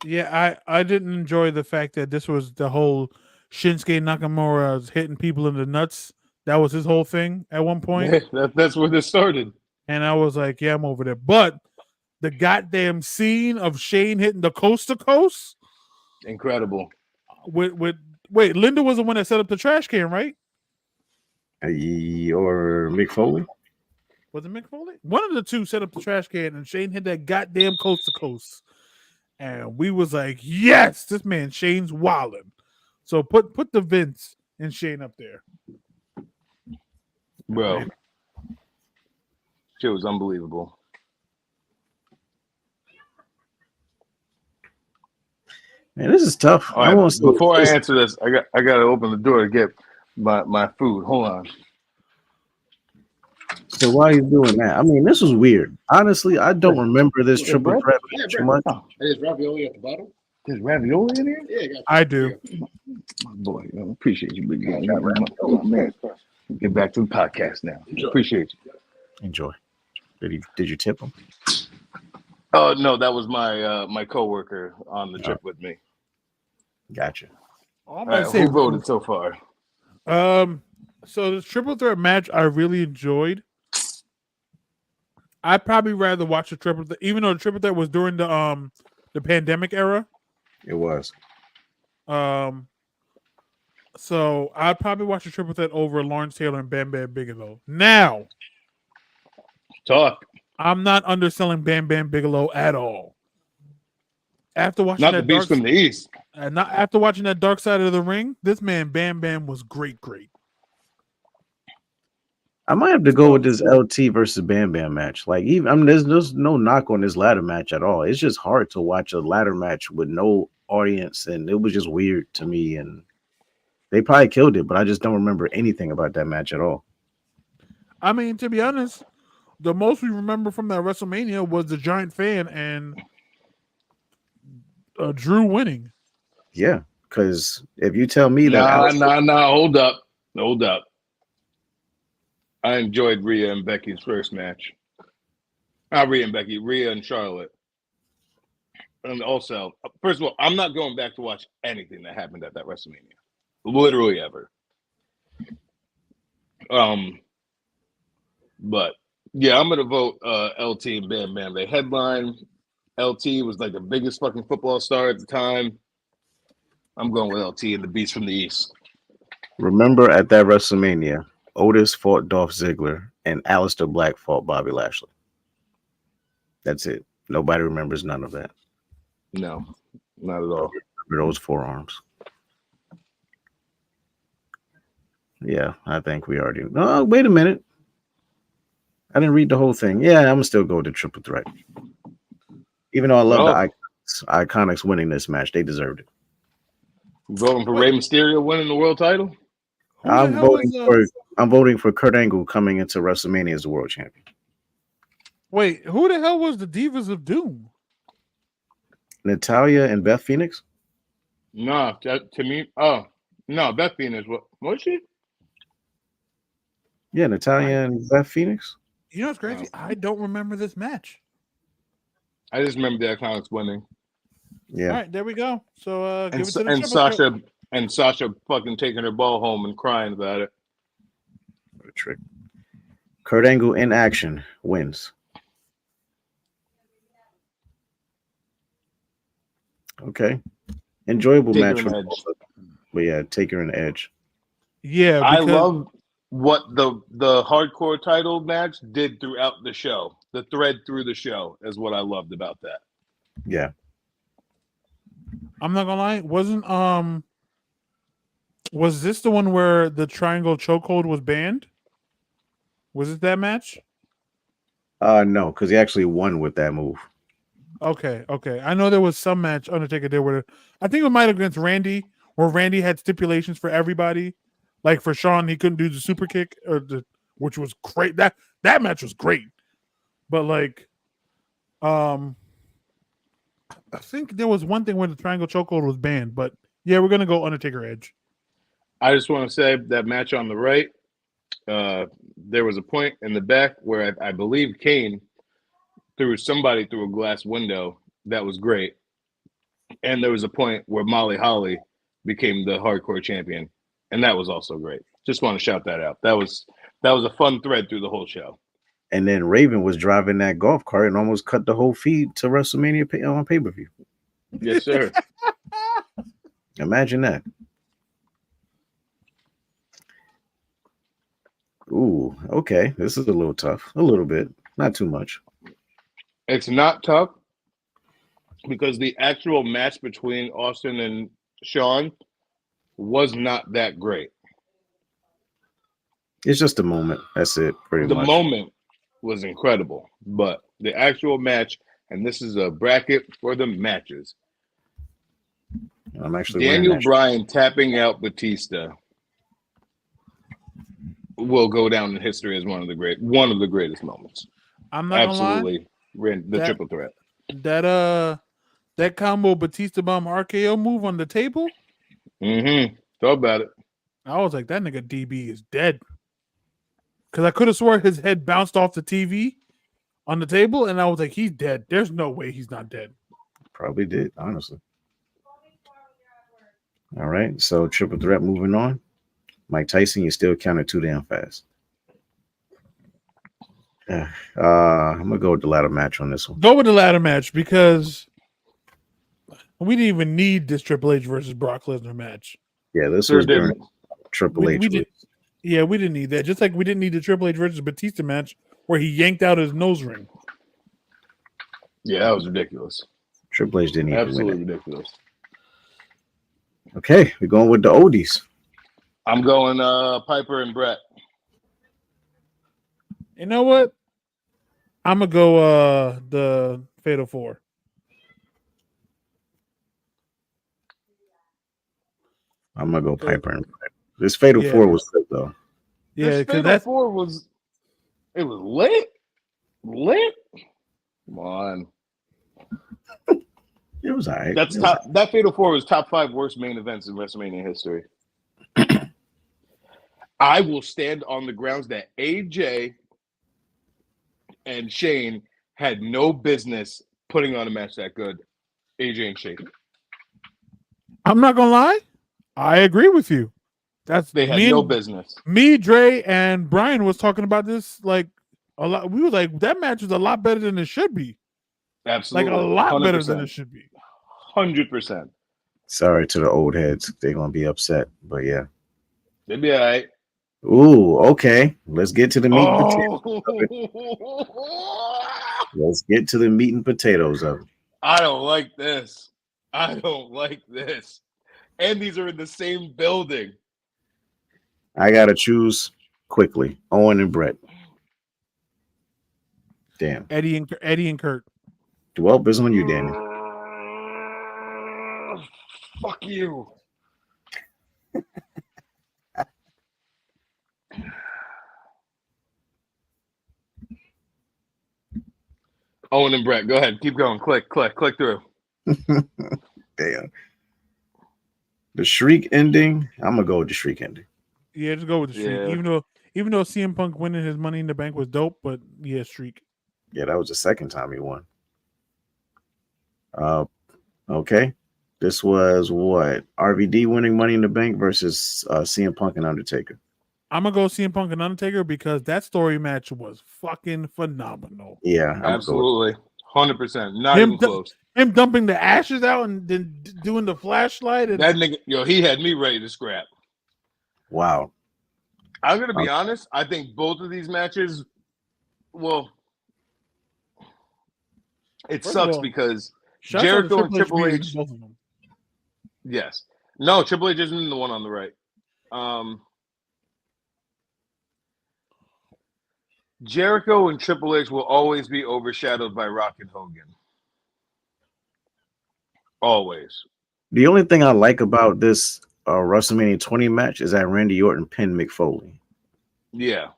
Yeah, I didn't enjoy the fact that this was the whole Shinsuke Nakamura hitting people in the nuts. That was his whole thing at one point. That's where this started. And I was like, yeah, I'm over there. But the goddamn scene of Shane hitting the coast to coast. Incredible. Wait, Linda was the one that set up the trash can, right? Or Mick Foley? Was it Mick Foley? One of the two set up the trash can, and Shane hit that goddamn coast to coast. And we was like, yes, this man Shane's wilding. So put the Vince and Shane up there. Bro. Shit was unbelievable. Man, this is tough. All right, before I answer this, I got to open the door to get my food. Hold on. So while you're doing that, I mean, this was weird. Honestly, I don't remember this triple threat too much. There's ravioli at the bottom. There's ravioli in here? Yeah, I do. My boy, I appreciate you, big guy. Man. Get back to the podcast now. Appreciate you. Enjoy. Did you tip him? Oh no, that was my coworker on the trip with me. Gotcha. All right, who voted so far? So the triple threat match I really enjoyed. I'd probably rather watch a triple threat, even though the triple threat was during the pandemic era. It was. So I'd probably watch a triple threat over Lawrence Taylor and Bam Bam Bigelow. Now, talk. I'm not underselling Bam Bam Bigelow at all. After watching not the Beast from the East, not after watching that Dark Side of the Ring, this man Bam Bam was great. I might have to go with this LT versus Bam Bam match. Like, there's no knock on this ladder match at all. It's just hard to watch a ladder match with no audience, and it was just weird to me. And they probably killed it, but I just don't remember anything about that match at all. I mean, to be honest, the most we remember from that WrestleMania was the Giant Fan and Drew winning. Yeah, because if you tell me that, hold up. I enjoyed Rhea and Becky's first match. Not Rhea and Becky, Rhea and Charlotte. And also, first of all, I'm not going back to watch anything that happened at that WrestleMania. Literally ever. But yeah, I'm gonna vote LT and Bam Bam. They headline. LT was like the biggest fucking football star at the time. I'm going with LT and the Beast from the East. remember at that WrestleMania, Otis fought Dolph Ziggler and Aleister Black fought Bobby Lashley. That's it. Nobody remembers none of that. No, not at all. Those forearms. Yeah, I think we already. Oh, wait a minute. I didn't read the whole thing. Yeah, I'm gonna still go with the triple threat. Even though I love the Iconics winning this match, they deserved it. Voting for Rey Mysterio winning the world title? Who the I'm hell voting was, I'm voting for Kurt Angle coming into WrestleMania as the world champion. Wait, who the hell was the Divas of Doom? Natalia and Beth Phoenix? No, to me, no, Beth Phoenix. What was she? Yeah, Natalia and Beth Phoenix. You know what's crazy? I don't remember this match. I just remember the Iconics winning. Yeah. All right, there we go. So give it to the and triple threat. Sasha fucking taking her ball home and crying about it. What a trick. Kurt Angle in action wins. Okay. Enjoyable Taker match. and For Edge. both of them. But yeah, Taker and Edge. Yeah, I because love what the hardcore title match did throughout the show. The thread through the show is what I loved about that. Yeah. I'm not gonna lie, was this the one where the triangle chokehold was banned? Was it that match? No, because he actually won with that move. Okay. I know there was some match Undertaker did where I think it might have been against Randy, where Randy had stipulations for everybody. Like for Shawn, he couldn't do the super kick which was great. That match was great. But like I think there was one thing where the triangle chokehold was banned, but yeah, we're gonna go Undertaker Edge. I just want to say that match on the right, there was a point in the back where I believe Kane threw somebody through a glass window. That was great. And there was a point where Molly Holly became the hardcore champion. And that was also great. Just want to shout that out. That was a fun thread through the whole show. And then Raven was driving that golf cart and almost cut the whole feed to WrestleMania on pay-per-view. Yes, sir. Imagine that. Ooh, okay. This is a little tough. A little bit. Not too much. It's not tough because the actual match between Austin and Shawn was not that great. It's just a moment. That's it, pretty much. The moment was incredible, but the actual match, and this is a bracket for the matches. I'm actually Daniel Bryan tapping out Batista will go down in history as one of the greatest moments. I'm not Absolutely gonna lie. The triple threat. That combo Batista bomb RKO move on the table. Talk about it. I was like, that nigga DB is dead. Because I could have swore his head bounced off the TV on the table, and I was like, he's dead. There's no way he's not dead. Probably did, honestly. All right, so triple threat moving on. Mike Tyson, you still counted too damn fast. I'm gonna go with the ladder match on this one. Go with the ladder match because we didn't even need this Triple H versus Brock Lesnar match. Yeah, this was during Triple H. Yeah, we didn't need that. Just like we didn't need the Triple H versus Batista match where he yanked out his nose ring. Yeah, that was ridiculous. Triple H didn't even Absolutely win it. ridiculous. Okay, we're going with the oldies. I'm going Piper and Brett. You know what? I'm gonna go the Fatal Four. I'm gonna go Piper and Brett. This Fatal Four was good though. Yeah, because that 4 was lit. Come on. It was all right. That Fatal 4 was top 5 worst main events in WrestleMania history. I will stand on the grounds that AJ and Shane had no business putting on a match that good. AJ and Shane. I'm not gonna lie. I agree with you. They had no business. Me, Dre, and Brian was talking about this like a lot. We were like, that match was a lot better than it should be. Absolutely. Like a lot 100%. better than it should be. 100%. Sorry to the old heads. They're gonna be upset, but yeah. They'd be all right. Ooh, okay. Let's get to the meat and potatoes. Let's get to the meat and potatoes of it. I don't like this. And these are in the same building. I gotta choose quickly. Owen and Brett. Damn. Eddie and Kurt. Well, it's on you, Danny. Fuck you. Owen and Brett, go ahead. Keep going. Click through. Damn. The Shriek ending. I'm gonna go with the Shriek ending. Yeah, just go with the Shriek. Yeah. Even though CM Punk winning his Money in the Bank was dope, but yeah, Shriek. Yeah, that was the second time he won. Okay. This was what? RVD winning Money in the Bank versus CM Punk and Undertaker. I'm gonna go CM Punk and Undertaker because that story match was fucking phenomenal. Yeah, absolutely, 100%. Not even close. Him dumping the ashes out and then doing the flashlight. And that nigga, he had me ready to scrap. Wow. I'm gonna be honest. I think both of these matches, well, it sucks because Jericho and Triple H. Both of them. Yes. No, Triple H isn't the one on the right. Jericho and Triple H will always be overshadowed by Rock and Hogan. Always. The only thing I like about this WrestleMania 20 match is that Randy Orton pinned Mick Foley. Yeah.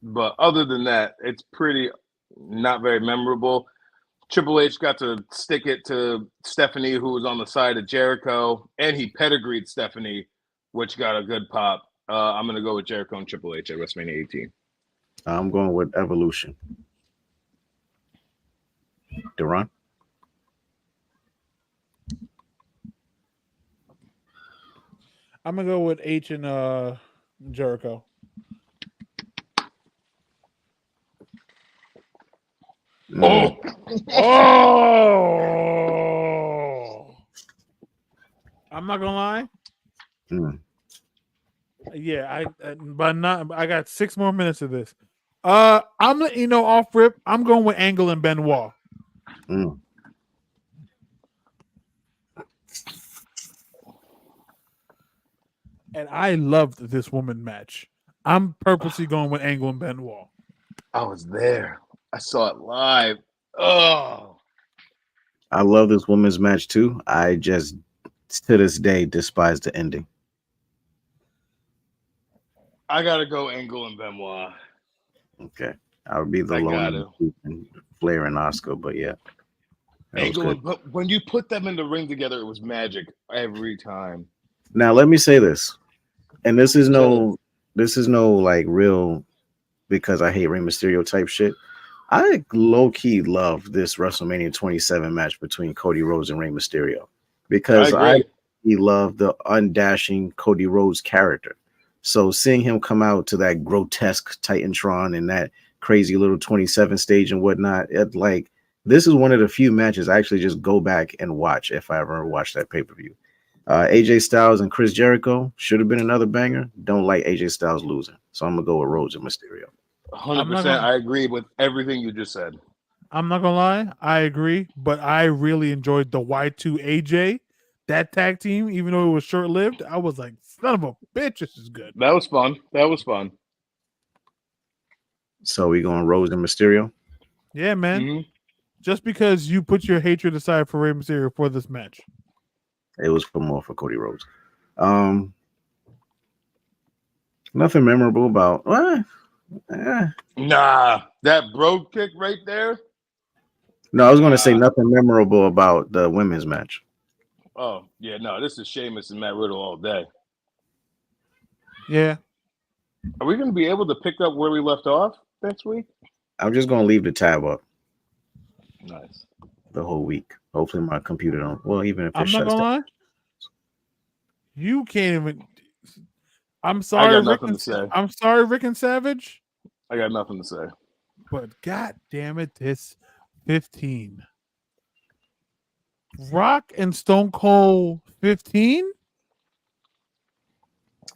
But other than that, it's pretty not very memorable. Triple H got to stick it to Stephanie, who was on the side of Jericho, and he pedigreed Stephanie, which got a good pop. I'm going to go with Jericho and Triple H at WrestleMania 18. I'm going with Evolution. Duran? I'm going to go with H and Jericho. Oh. Oh. I'm not going to lie. Yeah, I got 6 more minutes of this. I'm letting you know off rip. I'm going with Angle and Benoit. And I loved this woman match. I'm purposely going with Angle and Benoit. I was there. I saw it live. Oh. I love this women's match too. I just, to this day, despise the ending. I gotta go Angle and Benoit. Okay, I would be the lone Flair and Oscar, but yeah. Angle, but when you put them in the ring together, it was magic every time. Now let me say this, and this is no like real because I hate Rey Mysterio type shit. I low key love this WrestleMania 27 match between Cody Rhodes and Rey Mysterio because I love the undashing Cody Rhodes character. So seeing him come out to that grotesque Titantron and that crazy little 27 stage and whatnot, this is one of the few matches I actually just go back and watch if I ever watch that pay-per-view. AJ Styles and Chris Jericho should have been another banger. Don't like AJ Styles losing. So I'm going to go with Rhodes and Mysterio. 100%. I agree with everything you just said. I'm not going to lie. I agree. But I really enjoyed the Y2 AJ, that tag team, even though it was short-lived. I was like, son of a bitch, this is good. That was fun. So we going Rhodes and Mysterio? Yeah, man. Just because you put your hatred aside for Rey Mysterio for this match. It was more for Cody Rhodes. Nothing memorable about Nah, that bro kick right there. No, I was going to say nothing memorable about the women's match. Oh, yeah, no, this is Sheamus and Matt Riddle all day. Yeah. Are we going to be able to pick up where we left off next week? I'm just going to leave the tab up. Nice. The whole week. Hopefully my computer don't. Well, even if it I'm shuts not gonna down. lie. You can't even. I'm sorry, Rick and Savage. I got nothing to say. But god damn it, this 15. Rock and Stone Cold 15?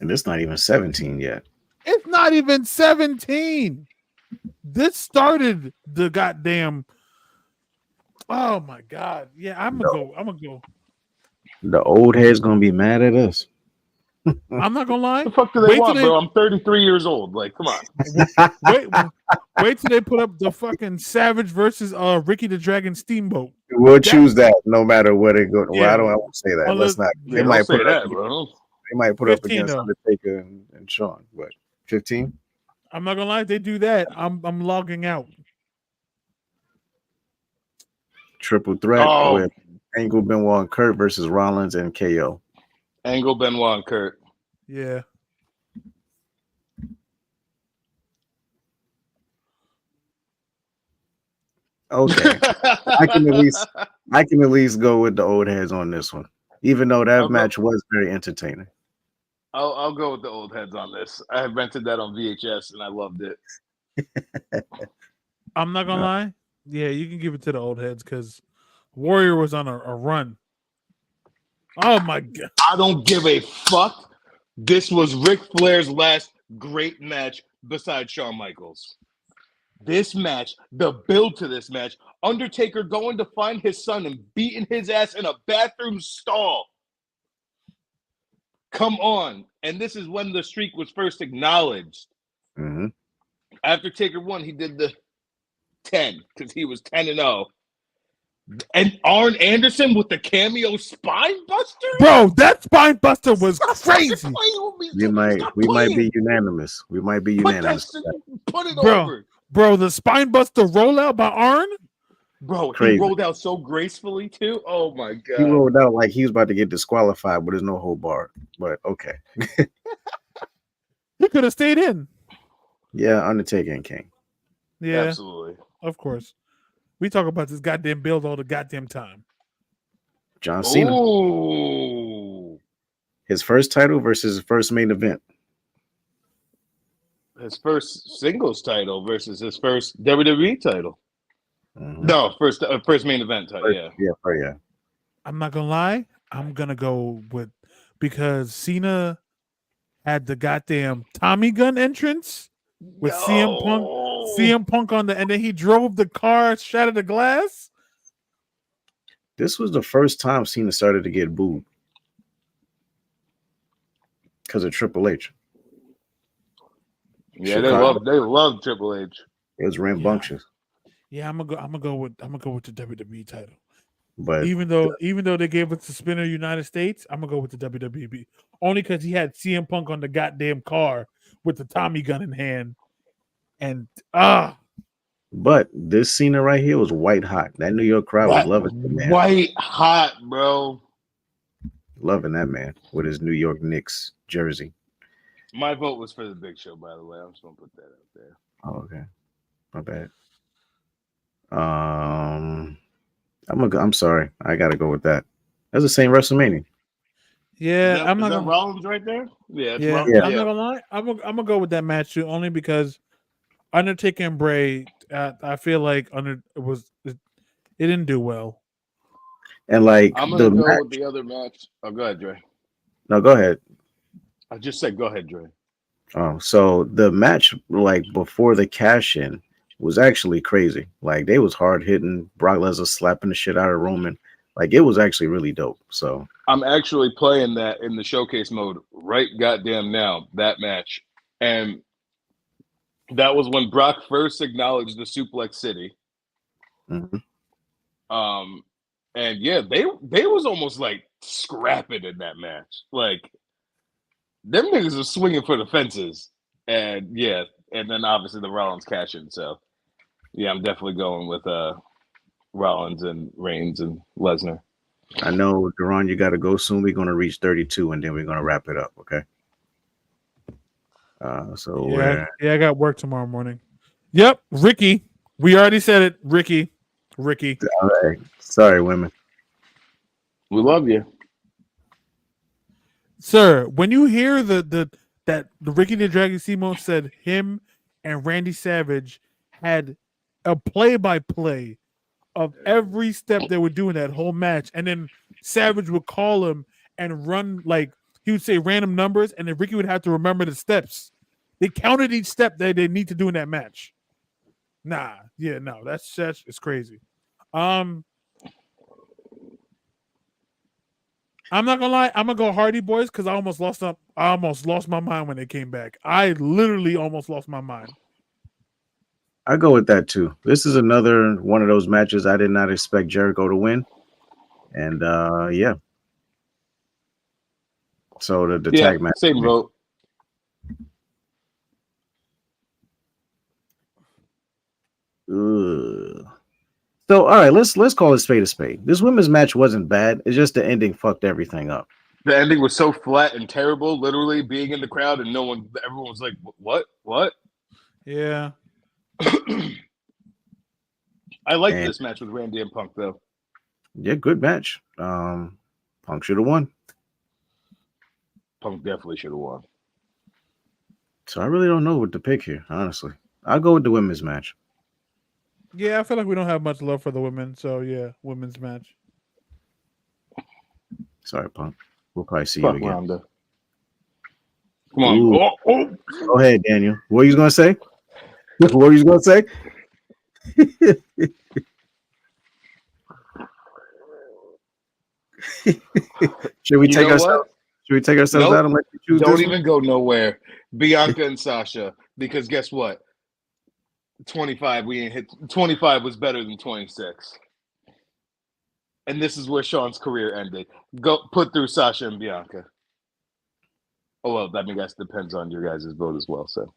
And it's not even 17 yet. It's not even 17. This started the goddamn. Oh my god. Yeah, I'm gonna go. The old head's gonna be mad at us. I'm not gonna lie. What the fuck do they Wait till want, they- bro? I'm 33 years old. Like, come on. Wait till they put up the fucking Savage versus Ricky the Dragon Steamboat. We'll choose that no matter what it goes. Well, I won't say that. Unless- Let's not. Yeah, They don't might say put it that, up. bro. They might put up 15 against though. Undertaker and Shawn. But 15. I'm not gonna lie. If they do that, I'm logging out. Triple threat Oh. with Angle, Benoit, and Kurt versus Rollins and KO. Angle, Benoit, and Kurt. Yeah. Okay, I can at least go with the old heads on this one, even though that Okay. match was very entertaining. I'll go with the old heads on this. I have rented that on VHS and I loved it. I'm not gonna lie. Yeah, you can give it to the old heads because Warrior was on a run. Oh my god! I don't give a fuck. This was Ric Flair's last great match besides Shawn Michaels. This match, the build to this match, Undertaker going to find his son and beating his ass in a bathroom stall. Come on. And this is when the streak was first acknowledged. hmm After Taker won, he did the 10 because he was 10-0. And Arn Anderson with the cameo spine buster? Bro, that spine buster was crazy. We might be unanimous. We might be Put, unanimous. put it Bro. over. Bro, the spine buster rollout by Arn. Bro, Crazy. he rolled out so gracefully too. Oh my god. He rolled out like he was about to get disqualified, but there's no hold bar. But okay, He could have stayed in. yeah, Undertaker and King. Yeah, Absolutely. of course. We talk about this goddamn build all the goddamn time. John Cena, Ooh. his first title versus his first main event. His first singles title versus his first WWE title. Mhm. No, first main event title. Yeah. Yeah. I'm not gonna lie. I'm gonna go with because Cena had the goddamn Tommy gun entrance with CM Punk on the, and then he drove the car, shattered the glass. This was the first time Cena started to get booed because of Triple H. Yeah, Chicago. they love Triple H. It was rambunctious, Yeah, I'm gonna go with the WWE title. but Even though they gave it to Spinner United States, I'm gonna go with the WWE only because he had CM Punk on the goddamn car with the Tommy gun in hand, and but this Cena right here was white hot. That New York crowd was loving it, man. White hot, bro. Loving that man with his New York Knicks jersey. My vote was for the Big Show, by the way. I'm just gonna put that out there. Oh, okay, my bad. I'm sorry. I gotta go with that. That's the same WrestleMania. yeah, Is I'm that not gonna. Rollins right there? Yeah, it's Yeah, Rollins. I'm not gonna lie. I'm gonna go with that match too, only because Undertaker and Bray. I feel like it didn't do well. And like I'm the gonna go match. with the other match. Oh, go ahead, Dre. No, go ahead. I just said go ahead, Dre. Oh, so the match like before the cash in was actually crazy. Like they was hard hitting. Brock Lesnar slapping the shit out of Roman. Like it was actually really dope. So I'm actually playing that in the showcase mode right goddamn now, that match. And that was when Brock first acknowledged the Suplex City. mhm. And yeah, they was almost like scrapping in that match. Like them niggas are swinging for the fences. And yeah, and then obviously the Rollins cash in. So yeah, I'm definitely going with Rollins and Reigns and Lesnar. I know, Duran, you got to go soon. We're gonna reach 32, and then we're gonna wrap it up. Okay. So Yeah, I got work tomorrow morning. Yep, Ricky. We already said it, Ricky. all right. Sorry, women. We love you. Sir, when you hear the Ricky the Dragon Steamboat said him and Randy Savage had a play-by-play of every step they were doing that whole match, and then Savage would call him and run like he would say random numbers, and then Ricky would have to remember the steps. They counted each step that they need to do in that match. That's it's crazy. I'm not gonna lie. I'm gonna go Hardy Boys because I almost lost my mind when they came back. I literally almost lost my mind. I go with that too. This is another one of those matches I did not expect Jericho to win, and yeah. So the tag match. Same vote. Ugh. So all right, let's call it spade a spade. This women's match wasn't bad. It's just the ending fucked everything up. The ending was so flat and terrible. Literally being in the crowd and everyone was like, "What?" Yeah. I like this match with Randy and Punk though. Yeah, good match. Punk should have won. Punk definitely should have won. So I really don't know what to pick here, honestly. I'll go with the women's match. Yeah, I feel like we don't have much love for the women, so yeah, women's match. Sorry, Punk. We'll probably see Fuck you again. Ronda. Come on. Ooh. Oh. Go ahead, Daniel. What are you gonna say? What are you gonna say? Should we take ourselves? Should we take ourselves out and let you choose? Don't this even go nowhere. Bianca and Sasha, because guess what? 25, we ain't hit. 25 was better than 26, and this is where Sean's career ended. Go put through Sasha and Bianca. Oh well, that depends on your guys' vote as well. So,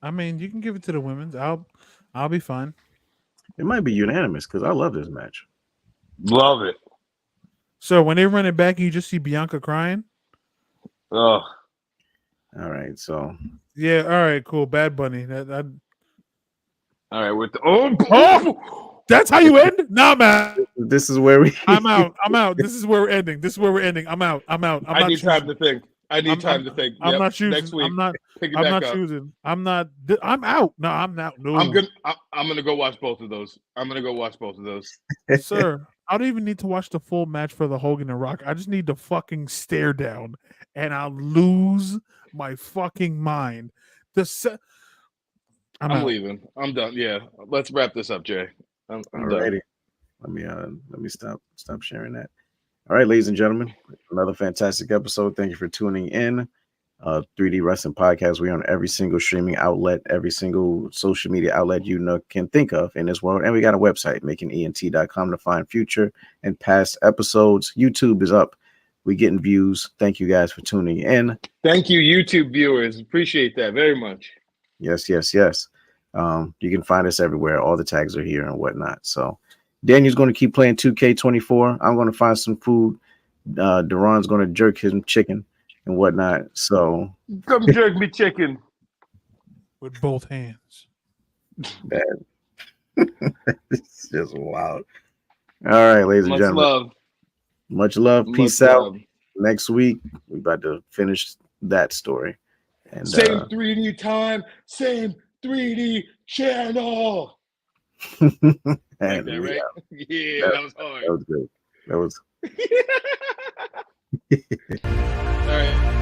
I mean, you can give it to the women's. I'll be fine. It might be unanimous because I love this match. Love it. So when they run it back, you just see Bianca crying. Oh, all right. So yeah, all right, cool. Bad Bunny. All right, with the that's how you end? No, man. This is where we. I'm out. This is where we're ending. I'm out. I need time to think. I'm not choosing. Next week. I'm not choosing. I'm out. No, I'm out. No. I'm gonna go watch both of those. Sir, I don't even need to watch the full match for the Hogan and Rock. I just need to fucking stare down and I'll lose my fucking mind. I'm leaving. I'm done. Yeah. Let's wrap this up, Jay. I'm done. Let me stop sharing that. All right, ladies and gentlemen, another fantastic episode. Thank you for tuning in. 3D Wrestling Podcast. We're on every single streaming outlet, every single social media outlet you can think of in this world. And we got a website, makinent.com, to find future and past episodes. YouTube is up. We're getting views. Thank you guys for tuning in. Thank you, YouTube viewers. Appreciate that very much. Yes. You can find us everywhere. All the tags are here and whatnot. So Daniel's going to keep playing 2K24. I'm going to find some food. Duran's going to jerk his chicken and whatnot. So come jerk me chicken with both hands. It's just wild. All right, ladies and gentlemen. Much love. Peace out. Next week, we're about to finish that story. And same 3D time, same 3D channel. And like that, right? Yeah, that was hard. That was good. That was. All right.